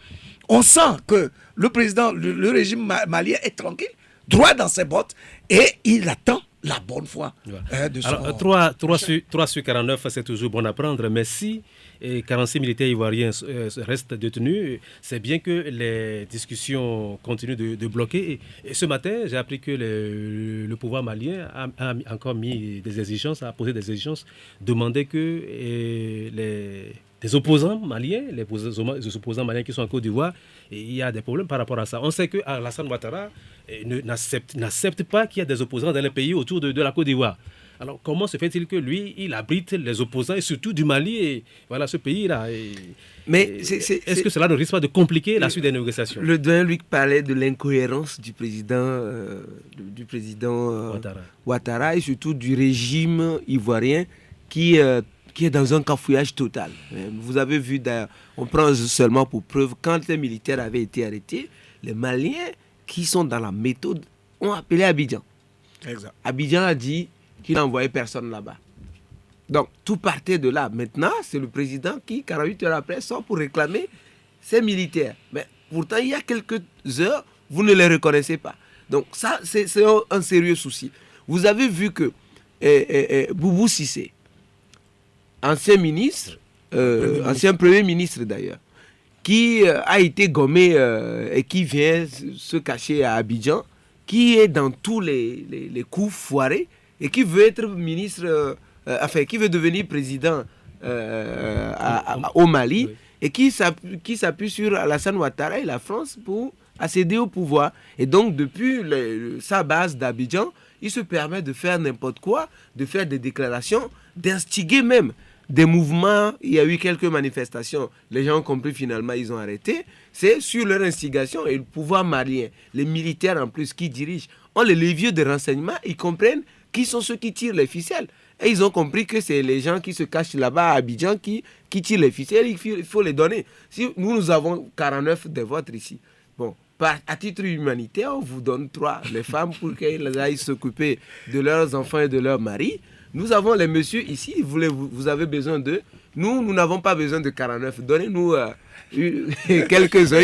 on sent que le président, le régime malien est tranquille, droit dans ses bottes, et il attend la bonne foi de son... Alors, 3 sur 49, c'est toujours bon à prendre, mais si 46 militaires ivoiriens restent détenus, c'est bien que les discussions continuent de bloquer. Et ce matin, j'ai appris que le pouvoir malien a encore mis des exigences, a posé des exigences, demandé que les opposants maliens, les opposants maliens qui sont en Côte d'Ivoire, il y a des problèmes par rapport à ça. On sait que Alassane Ouattara n'accepte pas qu'il y ait des opposants dans les pays autour de la Côte d'Ivoire. Alors, comment se fait-il que lui, il abrite les opposants, et surtout du Mali, et voilà, ce pays-là. Mais est-ce que cela ne risque pas de compliquer la suite des négociations? Le doyen Luc parlait de l'incohérence du président, Ouattara et surtout du régime ivoirien qui est dans un cafouillage total. Vous avez vu, d'ailleurs, on prend seulement pour preuve, quand les militaires avaient été arrêtés, les Maliens qui sont dans la méthode ont appelé Abidjan. Exact. Abidjan a dit qu'il n'a envoyé personne là-bas. Donc, tout partait de là. Maintenant, c'est le président qui, 48 heures après, sort pour réclamer ses militaires. Mais pourtant, il y a quelques heures, vous ne les reconnaissez pas. Donc, ça, c'est un sérieux souci. Vous avez vu que Boubou Cissé, ancien ministre, ancien premier ministre d'ailleurs, qui a été gommé et qui vient se cacher à Abidjan, qui est dans tous les coups foirés, et qui veut être ministre, qui veut devenir président au Mali, et qui s'appuie sur Alassane Ouattara et la France pour accéder au pouvoir. Et donc, depuis sa base d'Abidjan, il se permet de faire n'importe quoi, de faire des déclarations, d'instiguer même des mouvements. Il y a eu quelques manifestations, les gens ont compris, finalement, ils ont arrêté. C'est sur leur instigation, et le pouvoir malien, les militaires en plus qui dirigent, ont les leviers de renseignement, ils comprennent qui sont ceux qui tirent les ficelles. Et ils ont compris que c'est les gens qui se cachent là-bas à Abidjan qui tirent les ficelles, il faut les donner. Si nous avons 49 des vôtres ici, bon, à titre humanitaire, on vous donne 3, les femmes, pour qu'elles aillent s'occuper de leurs enfants et de leurs maris. Nous avons les messieurs ici, vous avez besoin d'eux. Nous n'avons pas besoin de 49. Donnez-nous quelques-uns,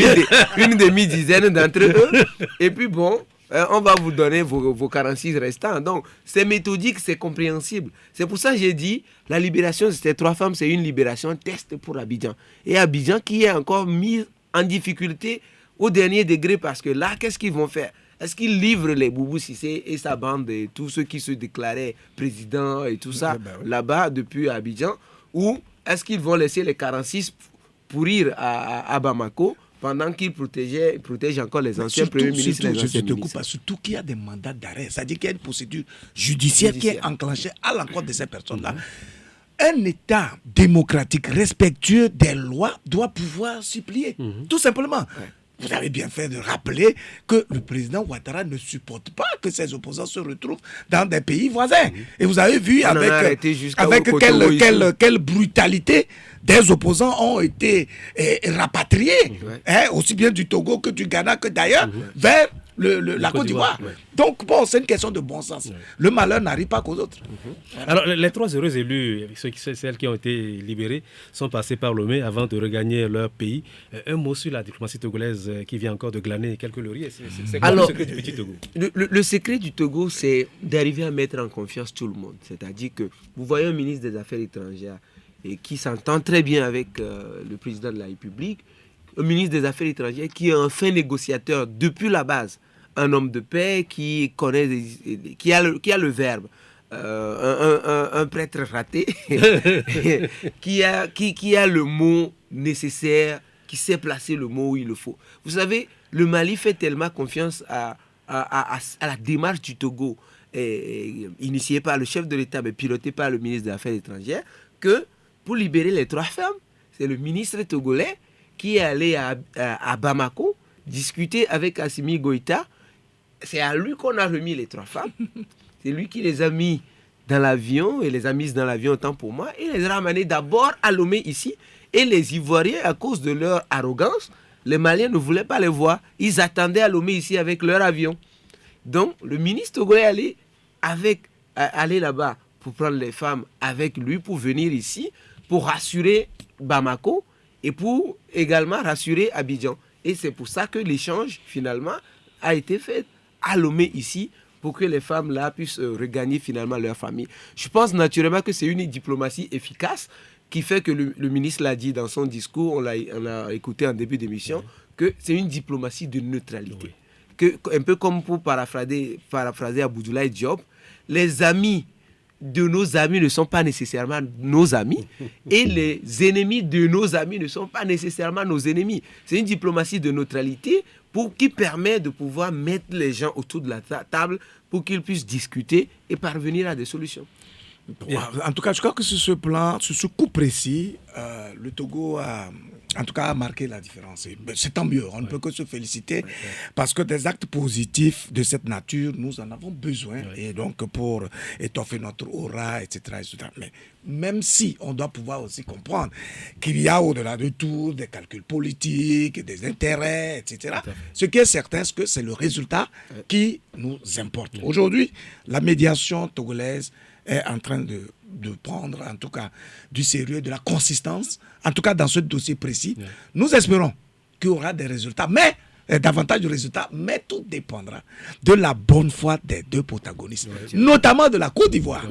une demi-dizaine d'entre eux. Et puis bon, on va vous donner vos 46 restants. Donc, c'est méthodique, c'est compréhensible. C'est pour ça que j'ai dit, la libération de ces 3 femmes, c'est une libération test pour Abidjan. Et Abidjan qui est encore mis en difficulté au dernier degré, parce que là, qu'est-ce qu'ils vont faire? Est-ce qu'ils livrent les Boubou Cissé et sa bande et tous ceux qui se déclaraient président et tout ça là-bas depuis Abidjan? Ou est-ce qu'ils vont laisser les 46 pourrir à Bamako pendant qu'ils protègent encore les anciens premiers ministres? Surtout qu'il y a des mandats d'arrêt. C'est-à-dire qu'il y a une procédure judiciaire qui est enclenchée à l'encontre de ces personnes-là. Un État démocratique respectueux des lois doit pouvoir supplier, tout simplement. Vous avez bien fait de rappeler que le président Ouattara ne supporte pas que ses opposants se retrouvent dans des pays voisins. Et vous avez vu avec quelle brutalité des opposants ont été rapatriés, aussi bien du Togo que du Ghana que d'ailleurs, vers la Côte d'Ivoire. Donc, bon, c'est une question de bon sens. Le malheur n'arrive pas qu'aux autres. Alors, les 3 heureux élus, celles qui ont été libérées, sont passées par Lomé avant de regagner leur pays. Un mot sur la diplomatie togolaise qui vient encore de glaner quelques lauriers. C'est quoi le secret du petit Togo? Le secret du Togo, c'est d'arriver à mettre en confiance tout le monde. C'est-à-dire que vous voyez un ministre des Affaires étrangères et qui s'entend très bien avec le président de la République, un ministre des Affaires étrangères qui est un fin négociateur depuis la base, un homme de paix qui connaît, qui a le verbe, un prêtre raté, qui a le mot nécessaire, qui sait placer le mot où il le faut. Vous savez, le Mali fait tellement confiance à la démarche du Togo, initiée par le chef de l'État, mais pilotée par le ministre des Affaires étrangères, que pour libérer les 3 femmes, c'est le ministre togolais qui est allé à Bamako discuter avec Assimi Goïta. C'est à lui qu'on a remis les 3 femmes. C'est lui qui les a mis dans l'avion et les a mises dans l'avion, autant pour moi, et les a ramenées d'abord à Lomé ici. Et les Ivoiriens, à cause de leur arrogance, les Maliens ne voulaient pas les voir. Ils attendaient à Lomé ici avec leur avion. Donc, le ministre togolais allait là-bas pour prendre les femmes avec lui, pour venir ici, pour rassurer Bamako et pour également rassurer Abidjan. Et c'est pour ça que l'échange, finalement, a été fait à Lomé ici, pour que les femmes là puissent regagner finalement leur famille. Je pense naturellement que c'est une diplomatie efficace qui fait que le ministre l'a dit dans son discours, on l'a écouté en début d'émission, que c'est une diplomatie de neutralité. Un peu comme pour paraphraser Abdoulaye Diop, les amis de nos amis ne sont pas nécessairement nos amis et les ennemis de nos amis ne sont pas nécessairement nos ennemis. C'est une diplomatie de neutralité qui permet de pouvoir mettre les gens autour de la table pour qu'ils puissent discuter et parvenir à des solutions. En tout cas, je crois que sur ce plan, sur ce coup précis, le Togo a en tout cas a marqué la différence. C'est tant mieux, on ne peut que se féliciter parce que des actes positifs de cette nature, nous en avons besoin et donc pour étoffer notre aura, etc., etc. Mais même si on doit pouvoir aussi comprendre qu'il y a au-delà de tout des calculs politiques, des intérêts, etc. Ce qui est certain, c'est que c'est le résultat qui nous importe. Aujourd'hui, la médiation togolaise est en train de prendre en tout cas du sérieux, de la consistance, en tout cas dans ce dossier précis. Nous espérons qu'il y aura des résultats, mais davantage de résultats, mais tout dépendra de la bonne foi des deux protagonistes, notamment de la Côte d'Ivoire.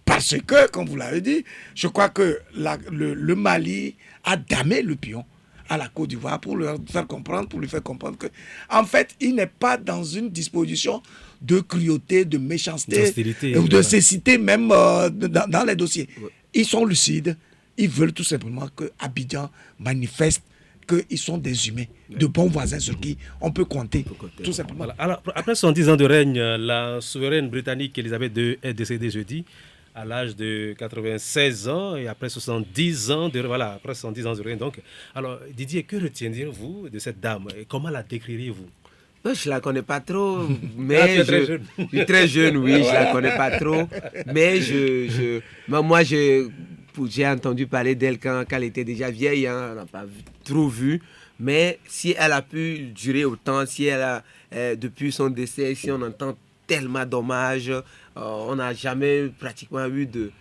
Parce que, comme vous l'avez dit, je crois que le Mali a damé le pion à la Côte d'Ivoire pour lui faire comprendre que, en fait, il n'est pas dans une disposition de cruauté, de méchanceté ou de cécité même dans les dossiers. Ils sont lucides, ils veulent tout simplement que Abidjan manifeste qu'ils sont des humains, de bons voisins sur qui on peut compter, tout simplement. Voilà. Alors, après 110 ans de règne, la souveraine britannique Elisabeth II est décédée jeudi à l'âge de 96 ans et après 70 ans de règne. Donc, alors, Didier, que retiendrez-vous de cette dame et comment la décririez-vous? Je ne la connais pas trop, mais je suis très jeune, oui, je ne la connais pas trop, mais moi j'ai entendu parler d'elle quand elle était déjà vieille, on n'a pas trop vu, mais si elle a pu durer autant, si elle a, depuis son décès, si on entend tellement d'hommages, on n'a jamais pratiquement eu de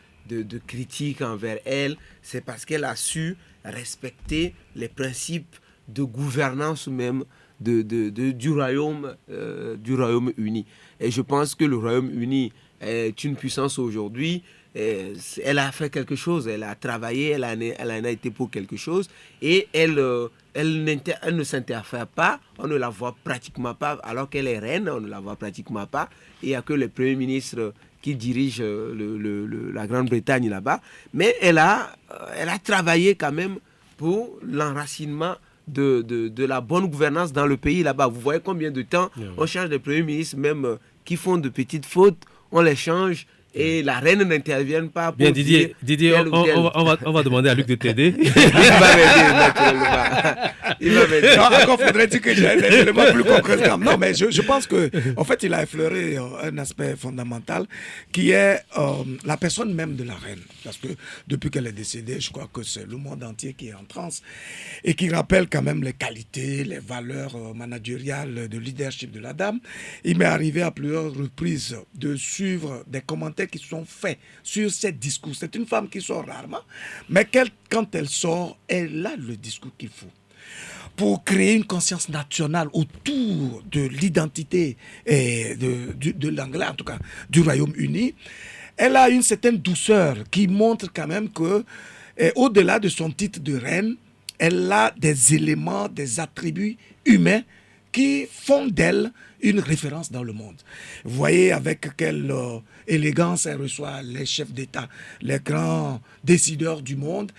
critiques envers elle, c'est parce qu'elle a su respecter les principes de gouvernance même du Royaume-Uni. Et je pense que le Royaume-Uni est une puissance aujourd'hui. Elle a fait quelque chose, elle a travaillé, elle en a été pour quelque chose. Et elle ne s'interfère pas, on ne la voit pratiquement pas, alors qu'elle est reine, on ne la voit pratiquement pas. Et il n'y a que le Premier ministre qui dirige la Grande-Bretagne là-bas. Mais elle a travaillé quand même pour l'enracinement de la bonne gouvernance dans le pays là-bas. Vous voyez combien de temps on change des premiers ministres même qui font de petites fautes, on les change et la reine n'intervient pas. Bien, Didier, on va demander à Luc de t'aider. Il va m'aider naturellement. Il va m'aider. Encore faudrait-il que j'aie des éléments plus concrets. Non, mais je pense qu'en fait, il a effleuré un aspect fondamental qui est la personne même de la reine. Parce que depuis qu'elle est décédée, je crois que c'est le monde entier qui est en transe et qui rappelle quand même les qualités, les valeurs managériales de leadership de la dame. Il m'est arrivé à plusieurs reprises de suivre des commentaires qui sont faits sur ses discours. C'est une femme qui sort rarement, mais quand elle sort, elle a le discours qu'il faut pour créer une conscience nationale autour de l'identité et de l'anglais, en tout cas du Royaume-Uni. Elle a une certaine douceur qui montre quand même que, au-delà de son titre de reine, elle a des éléments, des attributs humains qui font d'elle une référence dans le monde. Vous voyez avec quelle élégance elle reçoit les chefs d'État, les grands décideurs du monde,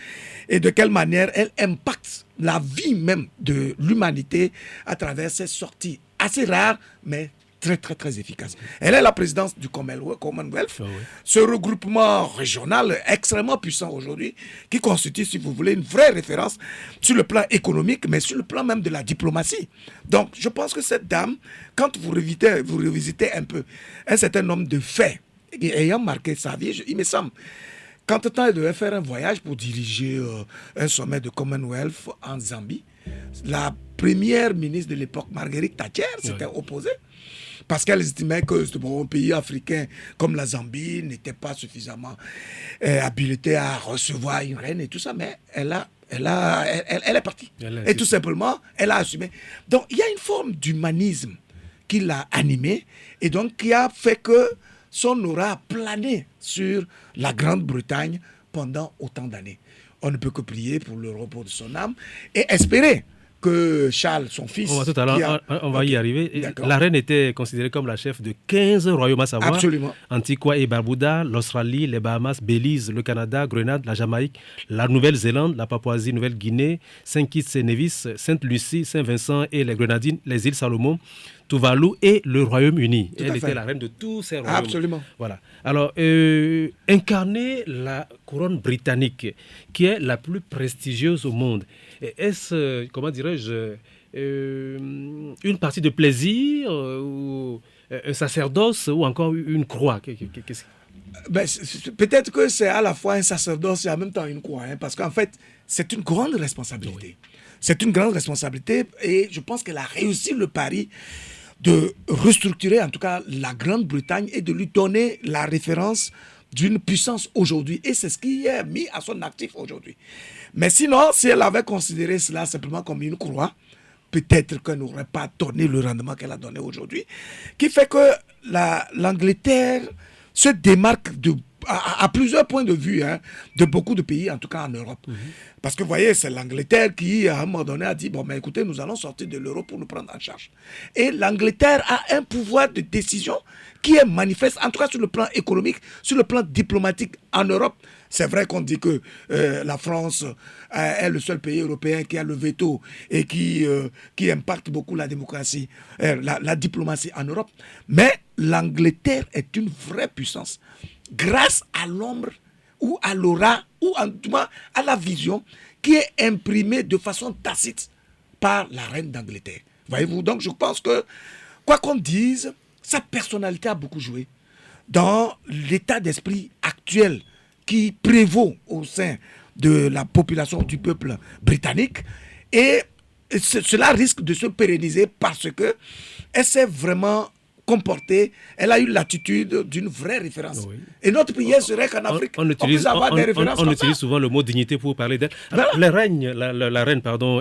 et de quelle manière elle impacte la vie même de l'humanité à travers ses sorties assez rares, mais très, très, très efficace. Elle est la présidence du Commonwealth, ce regroupement régional extrêmement puissant aujourd'hui, qui constitue, si vous voulez, une vraie référence sur le plan économique, mais sur le plan même de la diplomatie. Donc, je pense que cette dame, quand vous revisitez un peu un certain nombre de faits, ayant marqué sa vie, il me semble, quand elle devait faire un voyage pour diriger un sommet de Commonwealth en Zambie, la première ministre de l'époque, Marguerite Thatcher, s'était opposée. Parce qu'elle estimait que un pays africain comme la Zambie n'était pas suffisamment habilité à recevoir une reine et tout ça, mais elle est partie. Et tout simplement, elle a assumé. Donc, il y a une forme d'humanisme qui l'a animé et donc qui a fait que son aura a plané sur la Grande-Bretagne pendant autant d'années. On ne peut que prier pour le repos de son âme et espérer que Charles, son fils... On va y arriver. La reine était considérée comme la chef de 15 royaumes à savoir. Absolument. Antigua et Barbuda, l'Australie, les Bahamas, Belize, le Canada, Grenade, la Jamaïque, la Nouvelle-Zélande, la Papouasie-Nouvelle-Guinée, Saint-Kitts et Nevis, Sainte-Lucie, Saint-Vincent et les Grenadines, les îles Salomon, Tuvalu et le Royaume-Uni. Elle était la reine de tous ces royaumes. Absolument. Voilà. Alors, incarner la couronne britannique, qui est la plus prestigieuse au monde, est-ce, comment dirais-je, une partie de plaisir ou un sacerdoce ou encore une croix? Peut-être que c'est à la fois un sacerdoce et en même temps une croix, parce qu'en fait, c'est une grande responsabilité. Oui. C'est une grande responsabilité et je pense qu'elle a réussi le pari de restructurer en tout cas la Grande-Bretagne et de lui donner la référence d'une puissance aujourd'hui. Et c'est ce qui est mis à son actif aujourd'hui. Mais sinon, si elle avait considéré cela simplement comme une croix, peut-être qu'elle n'aurait pas donné le rendement qu'elle a donné aujourd'hui, qui fait que l'Angleterre se démarque à plusieurs points de vue de beaucoup de pays, en tout cas en Europe. Parce que vous voyez, c'est l'Angleterre qui, à un moment donné, a dit, bon, mais écoutez, nous allons sortir de l'euro pour nous prendre en charge. Et l'Angleterre a un pouvoir de décision qui est manifeste, en tout cas sur le plan économique, sur le plan diplomatique en Europe. C'est vrai qu'on dit que la France est le seul pays européen qui a le veto et qui impacte beaucoup la démocratie, la diplomatie en Europe. Mais l'Angleterre est une vraie puissance. Grâce à l'ombre ou à l'aura ou en tout cas à la vision qui est imprimée de façon tacite par la reine d'Angleterre. Voyez-vous, donc je pense que, quoi qu'on dise, sa personnalité a beaucoup joué dans l'état d'esprit actuel qui prévaut au sein de la population du peuple britannique et cela risque de se pérenniser parce que elle s'est vraiment comportée, elle a eu l'attitude d'une vraie référence. Oui. Et notre prière serait qu'en Afrique, on puisse avoir des références on utilise souvent le mot dignité pour parler d'elle. La reine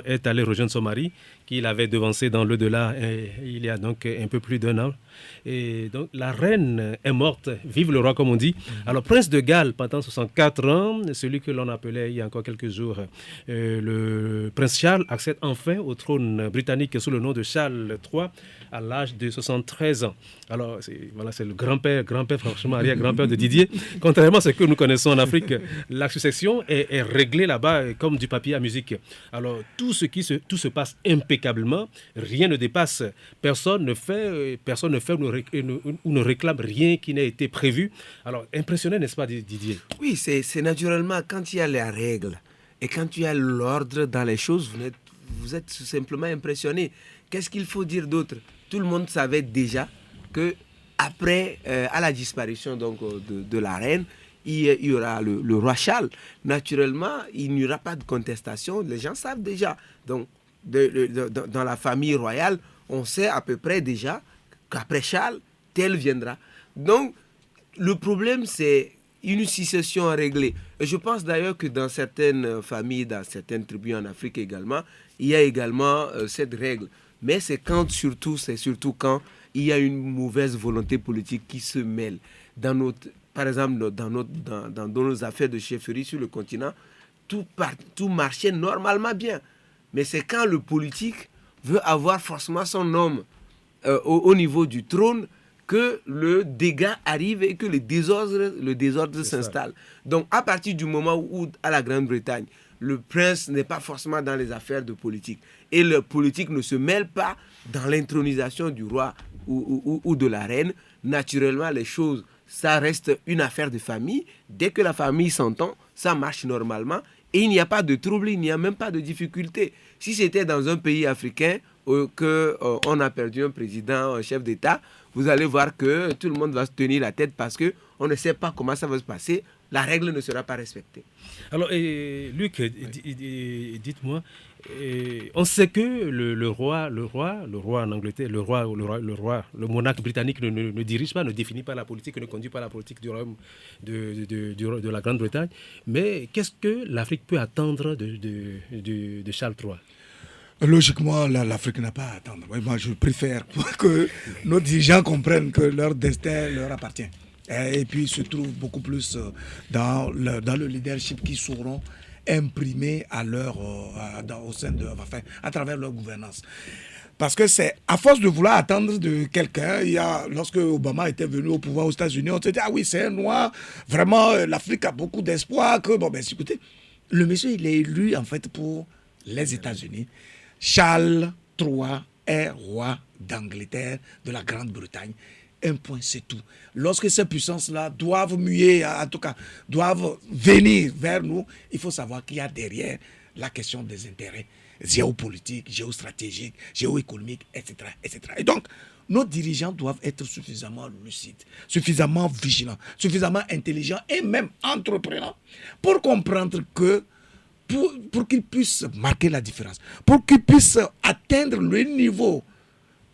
est allée rejoindre son mari, qui l'avait devancé dans l'au-delà il y a donc un peu plus d'1 an. Et donc la reine est morte, vive le roi comme on dit. Alors prince de Galles pendant 64 ans, celui que l'on appelait il y a encore quelques jours le prince Charles, accède enfin au trône britannique sous le nom de Charles III à l'âge de 73 ans. Alors c'est le grand-père franchement, arrière-grand-père de Didier. Contrairement à ce que nous connaissons en Afrique, la succession est réglée là-bas comme du papier à musique. Alors tout se passe impeccablement, rien ne dépasse, personne ne fait ou ne réclame rien qui n'ait été prévu. Alors impressionné, n'est-ce pas Didier? Oui, c'est naturellement quand il y a les règles et quand il y a l'ordre dans les choses, vous êtes tout simplement impressionné. Qu'est-ce qu'il faut dire d'autre? Tout le monde savait déjà que après, à la disparition donc, de la reine, il y aura le roi Charles. Naturellement, il n'y aura pas de contestation. Les gens savent déjà. Donc, dans la famille royale, on sait à peu près déjà qu'après Charles, tel viendra. Donc, le problème, c'est une succession réglée. Et je pense d'ailleurs que dans certaines familles, dans certaines tribus en Afrique également, il y a également cette règle. Mais c'est surtout quand il y a une mauvaise volonté politique qui se mêle. Par exemple, dans nos affaires de chefferie sur le continent, tout marchait normalement bien. Mais c'est quand le politique veut avoir forcément son homme au niveau du trône que le dégât arrive et que le désordre s'installe. Donc, à partir du moment où, à la Grande-Bretagne, le prince n'est pas forcément dans les affaires de politique et le politique ne se mêle pas dans l'intronisation du roi ou de la reine, naturellement, les choses, ça reste une affaire de famille. Dès que la famille s'entend, ça marche normalement et il n'y a pas de trouble, il n'y a même pas de difficulté. Si c'était dans un pays africain qu'on a perdu un président, un chef d'État, vous allez voir que tout le monde va se tenir la tête parce qu'on ne sait pas comment ça va se passer. La règle ne sera pas respectée. Alors, Luc, dites-moi, on sait que le roi en Angleterre, le monarque britannique ne dirige pas, ne définit pas la politique, ne conduit pas la politique du royaume de la Grande-Bretagne. Mais qu'est-ce que l'Afrique peut attendre de Charles III? Logiquement, l'Afrique n'a pas à attendre. Moi, je préfère que nos dirigeants comprennent que leur destin leur appartient. Et puis, se trouvent beaucoup plus dans le leadership qu'ils sauront imprimer au sein à travers leur gouvernance. Parce que c'est à force de vouloir attendre de quelqu'un, lorsque Obama était venu au pouvoir aux États-Unis, on se dit, ah oui, c'est un noir, vraiment, l'Afrique a beaucoup d'espoir. Écoutez, le monsieur, il est élu en fait pour les États-Unis. Charles III est roi d'Angleterre, de la Grande-Bretagne. Un point, c'est tout. Lorsque ces puissances-là doivent muer, en tout cas, doivent venir vers nous, il faut savoir qu'il y a derrière la question des intérêts géopolitiques, géostratégiques, géoéconomiques, etc., etc. Et donc, nos dirigeants doivent être suffisamment lucides, suffisamment vigilants, suffisamment intelligents et même entreprenants pour comprendre que pour qu'ils puissent marquer la différence, pour qu'ils puissent atteindre le niveau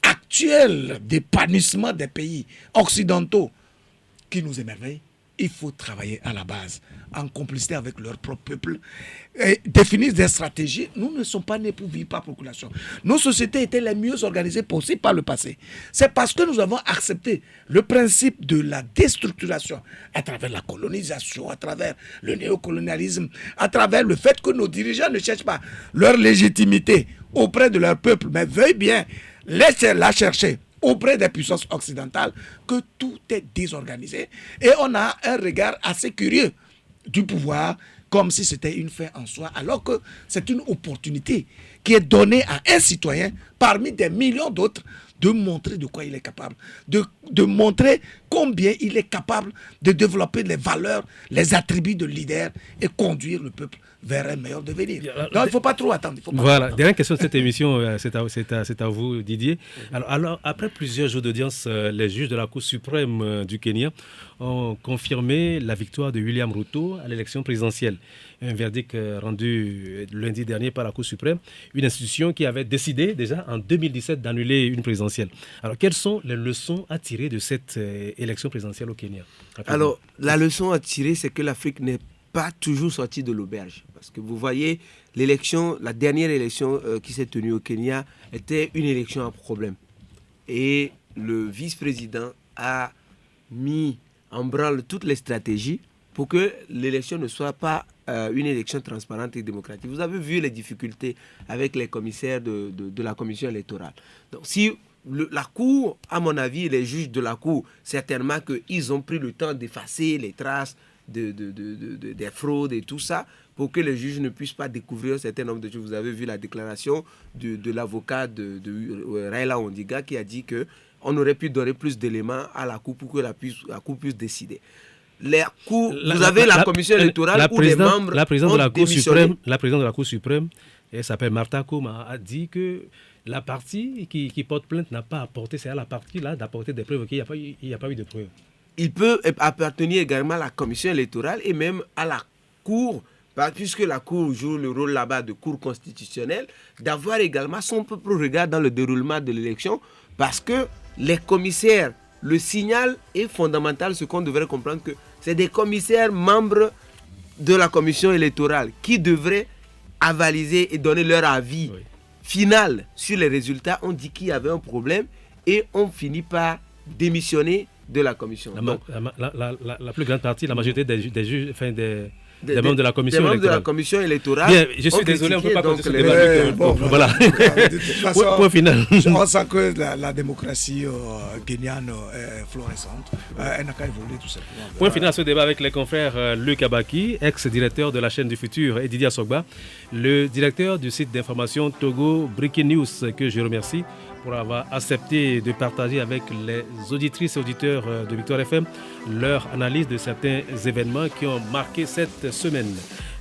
actuel d'épanouissement des pays occidentaux qui nous émerveillent, il faut travailler à la base, en complicité avec leur propre peuple, et définir des stratégies. Nous ne sommes pas nés pour vivre par procuration. Nos sociétés étaient les mieux organisées possibles par le passé. C'est parce que nous avons accepté le principe de la déstructuration à travers la colonisation, à travers le néocolonialisme, à travers le fait que nos dirigeants ne cherchent pas leur légitimité auprès de leur peuple, mais veuillent bien la chercher auprès des puissances occidentales, que tout est désorganisé. Et on a un regard assez curieux du pouvoir, comme si c'était une fin en soi, alors que c'est une opportunité qui est donnée à un citoyen parmi des millions d'autres de montrer de quoi il est capable, de montrer combien il est capable de développer les valeurs, les attributs de leader et conduire le peuple vers un meilleur devenir. Donc il ne faut pas trop attendre. Dernière question de cette émission, c'est à vous, Didier. Alors, après plusieurs jours d'audience, les juges de la Cour suprême du Kenya ont confirmé la victoire de William Ruto à l'élection présidentielle. Un verdict rendu lundi dernier par la Cour suprême, une institution qui avait décidé déjà en 2017 d'annuler une présidentielle. Alors, quelles sont les leçons à tirer de cette élection présidentielle au Kenya? Alors, la leçon à tirer, c'est que l'Afrique n'est pas toujours sortie de l'auberge. Parce que vous voyez, la dernière élection qui s'est tenue au Kenya était une élection à problème. Et le vice-président a mis en branle toutes les stratégies pour que l'élection ne soit pas une élection transparente et démocratique. Vous avez vu les difficultés avec les commissaires de la commission électorale. Donc si la Cour, à mon avis, les juges de la Cour, certainement qu'ils ont pris le temps d'effacer les traces des fraudes et tout ça, pour que les juges ne puissent pas découvrir un certain nombre de choses. Vous avez vu la déclaration de l'avocat de Raila Ondiga qui a dit qu'on aurait pu donner plus d'éléments à la Cour pour que la Cour puisse décider. Vous avez la commission électorale où les membres la présidente de la Cour suprême, la présidente de la Cour suprême, elle s'appelle Martha Kouma, a dit que la partie qui porte plainte n'a pas apporté, c'est à la partie là d'apporter des preuves, qu'il n'y a pas eu de preuves. Il peut appartenir également à la commission électorale et même à la Cour, puisque la Cour joue le rôle là-bas de Cour constitutionnelle, d'avoir également son propre regard dans le déroulement de l'élection, parce que les commissaires, le signal est fondamental, ce qu'on devrait comprendre, que c'est des commissaires membres de la commission électorale qui devraient avaliser et donner leur avis final sur les résultats. On dit qu'il y avait un problème et on finit par démissionner de la commission. La plus grande partie, la majorité des juges, des membres de la commission électorale. De la commission électorale. Bien, je suis désolé, on ne peut pas continuer ce débat. Voilà. De toute façon, point final. On sent que la démocratie kenyane est florissante. Elle n'a qu'à évoluer tout simplement. Point final à ce débat avec les confrères Luc Abaki, ex-directeur de la chaîne du futur, et Didier Assogba, le directeur du site d'information Togo Breaking News, que je remercie pour avoir accepté de partager avec les auditrices et auditeurs de Victoire FM leur analyse de certains événements qui ont marqué cette semaine.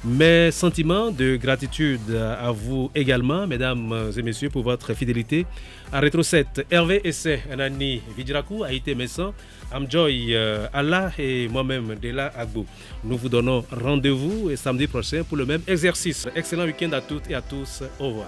Mes sentiments de gratitude à vous également, mesdames et messieurs, pour votre fidélité. À Rétro 7, Hervé Essay, Anani Vidjirakou, Haïté Messan, Amjoy Allah et moi-même, Dela Agbo. Nous vous donnons rendez-vous samedi prochain pour le même exercice. Excellent week-end à toutes et à tous. Au revoir.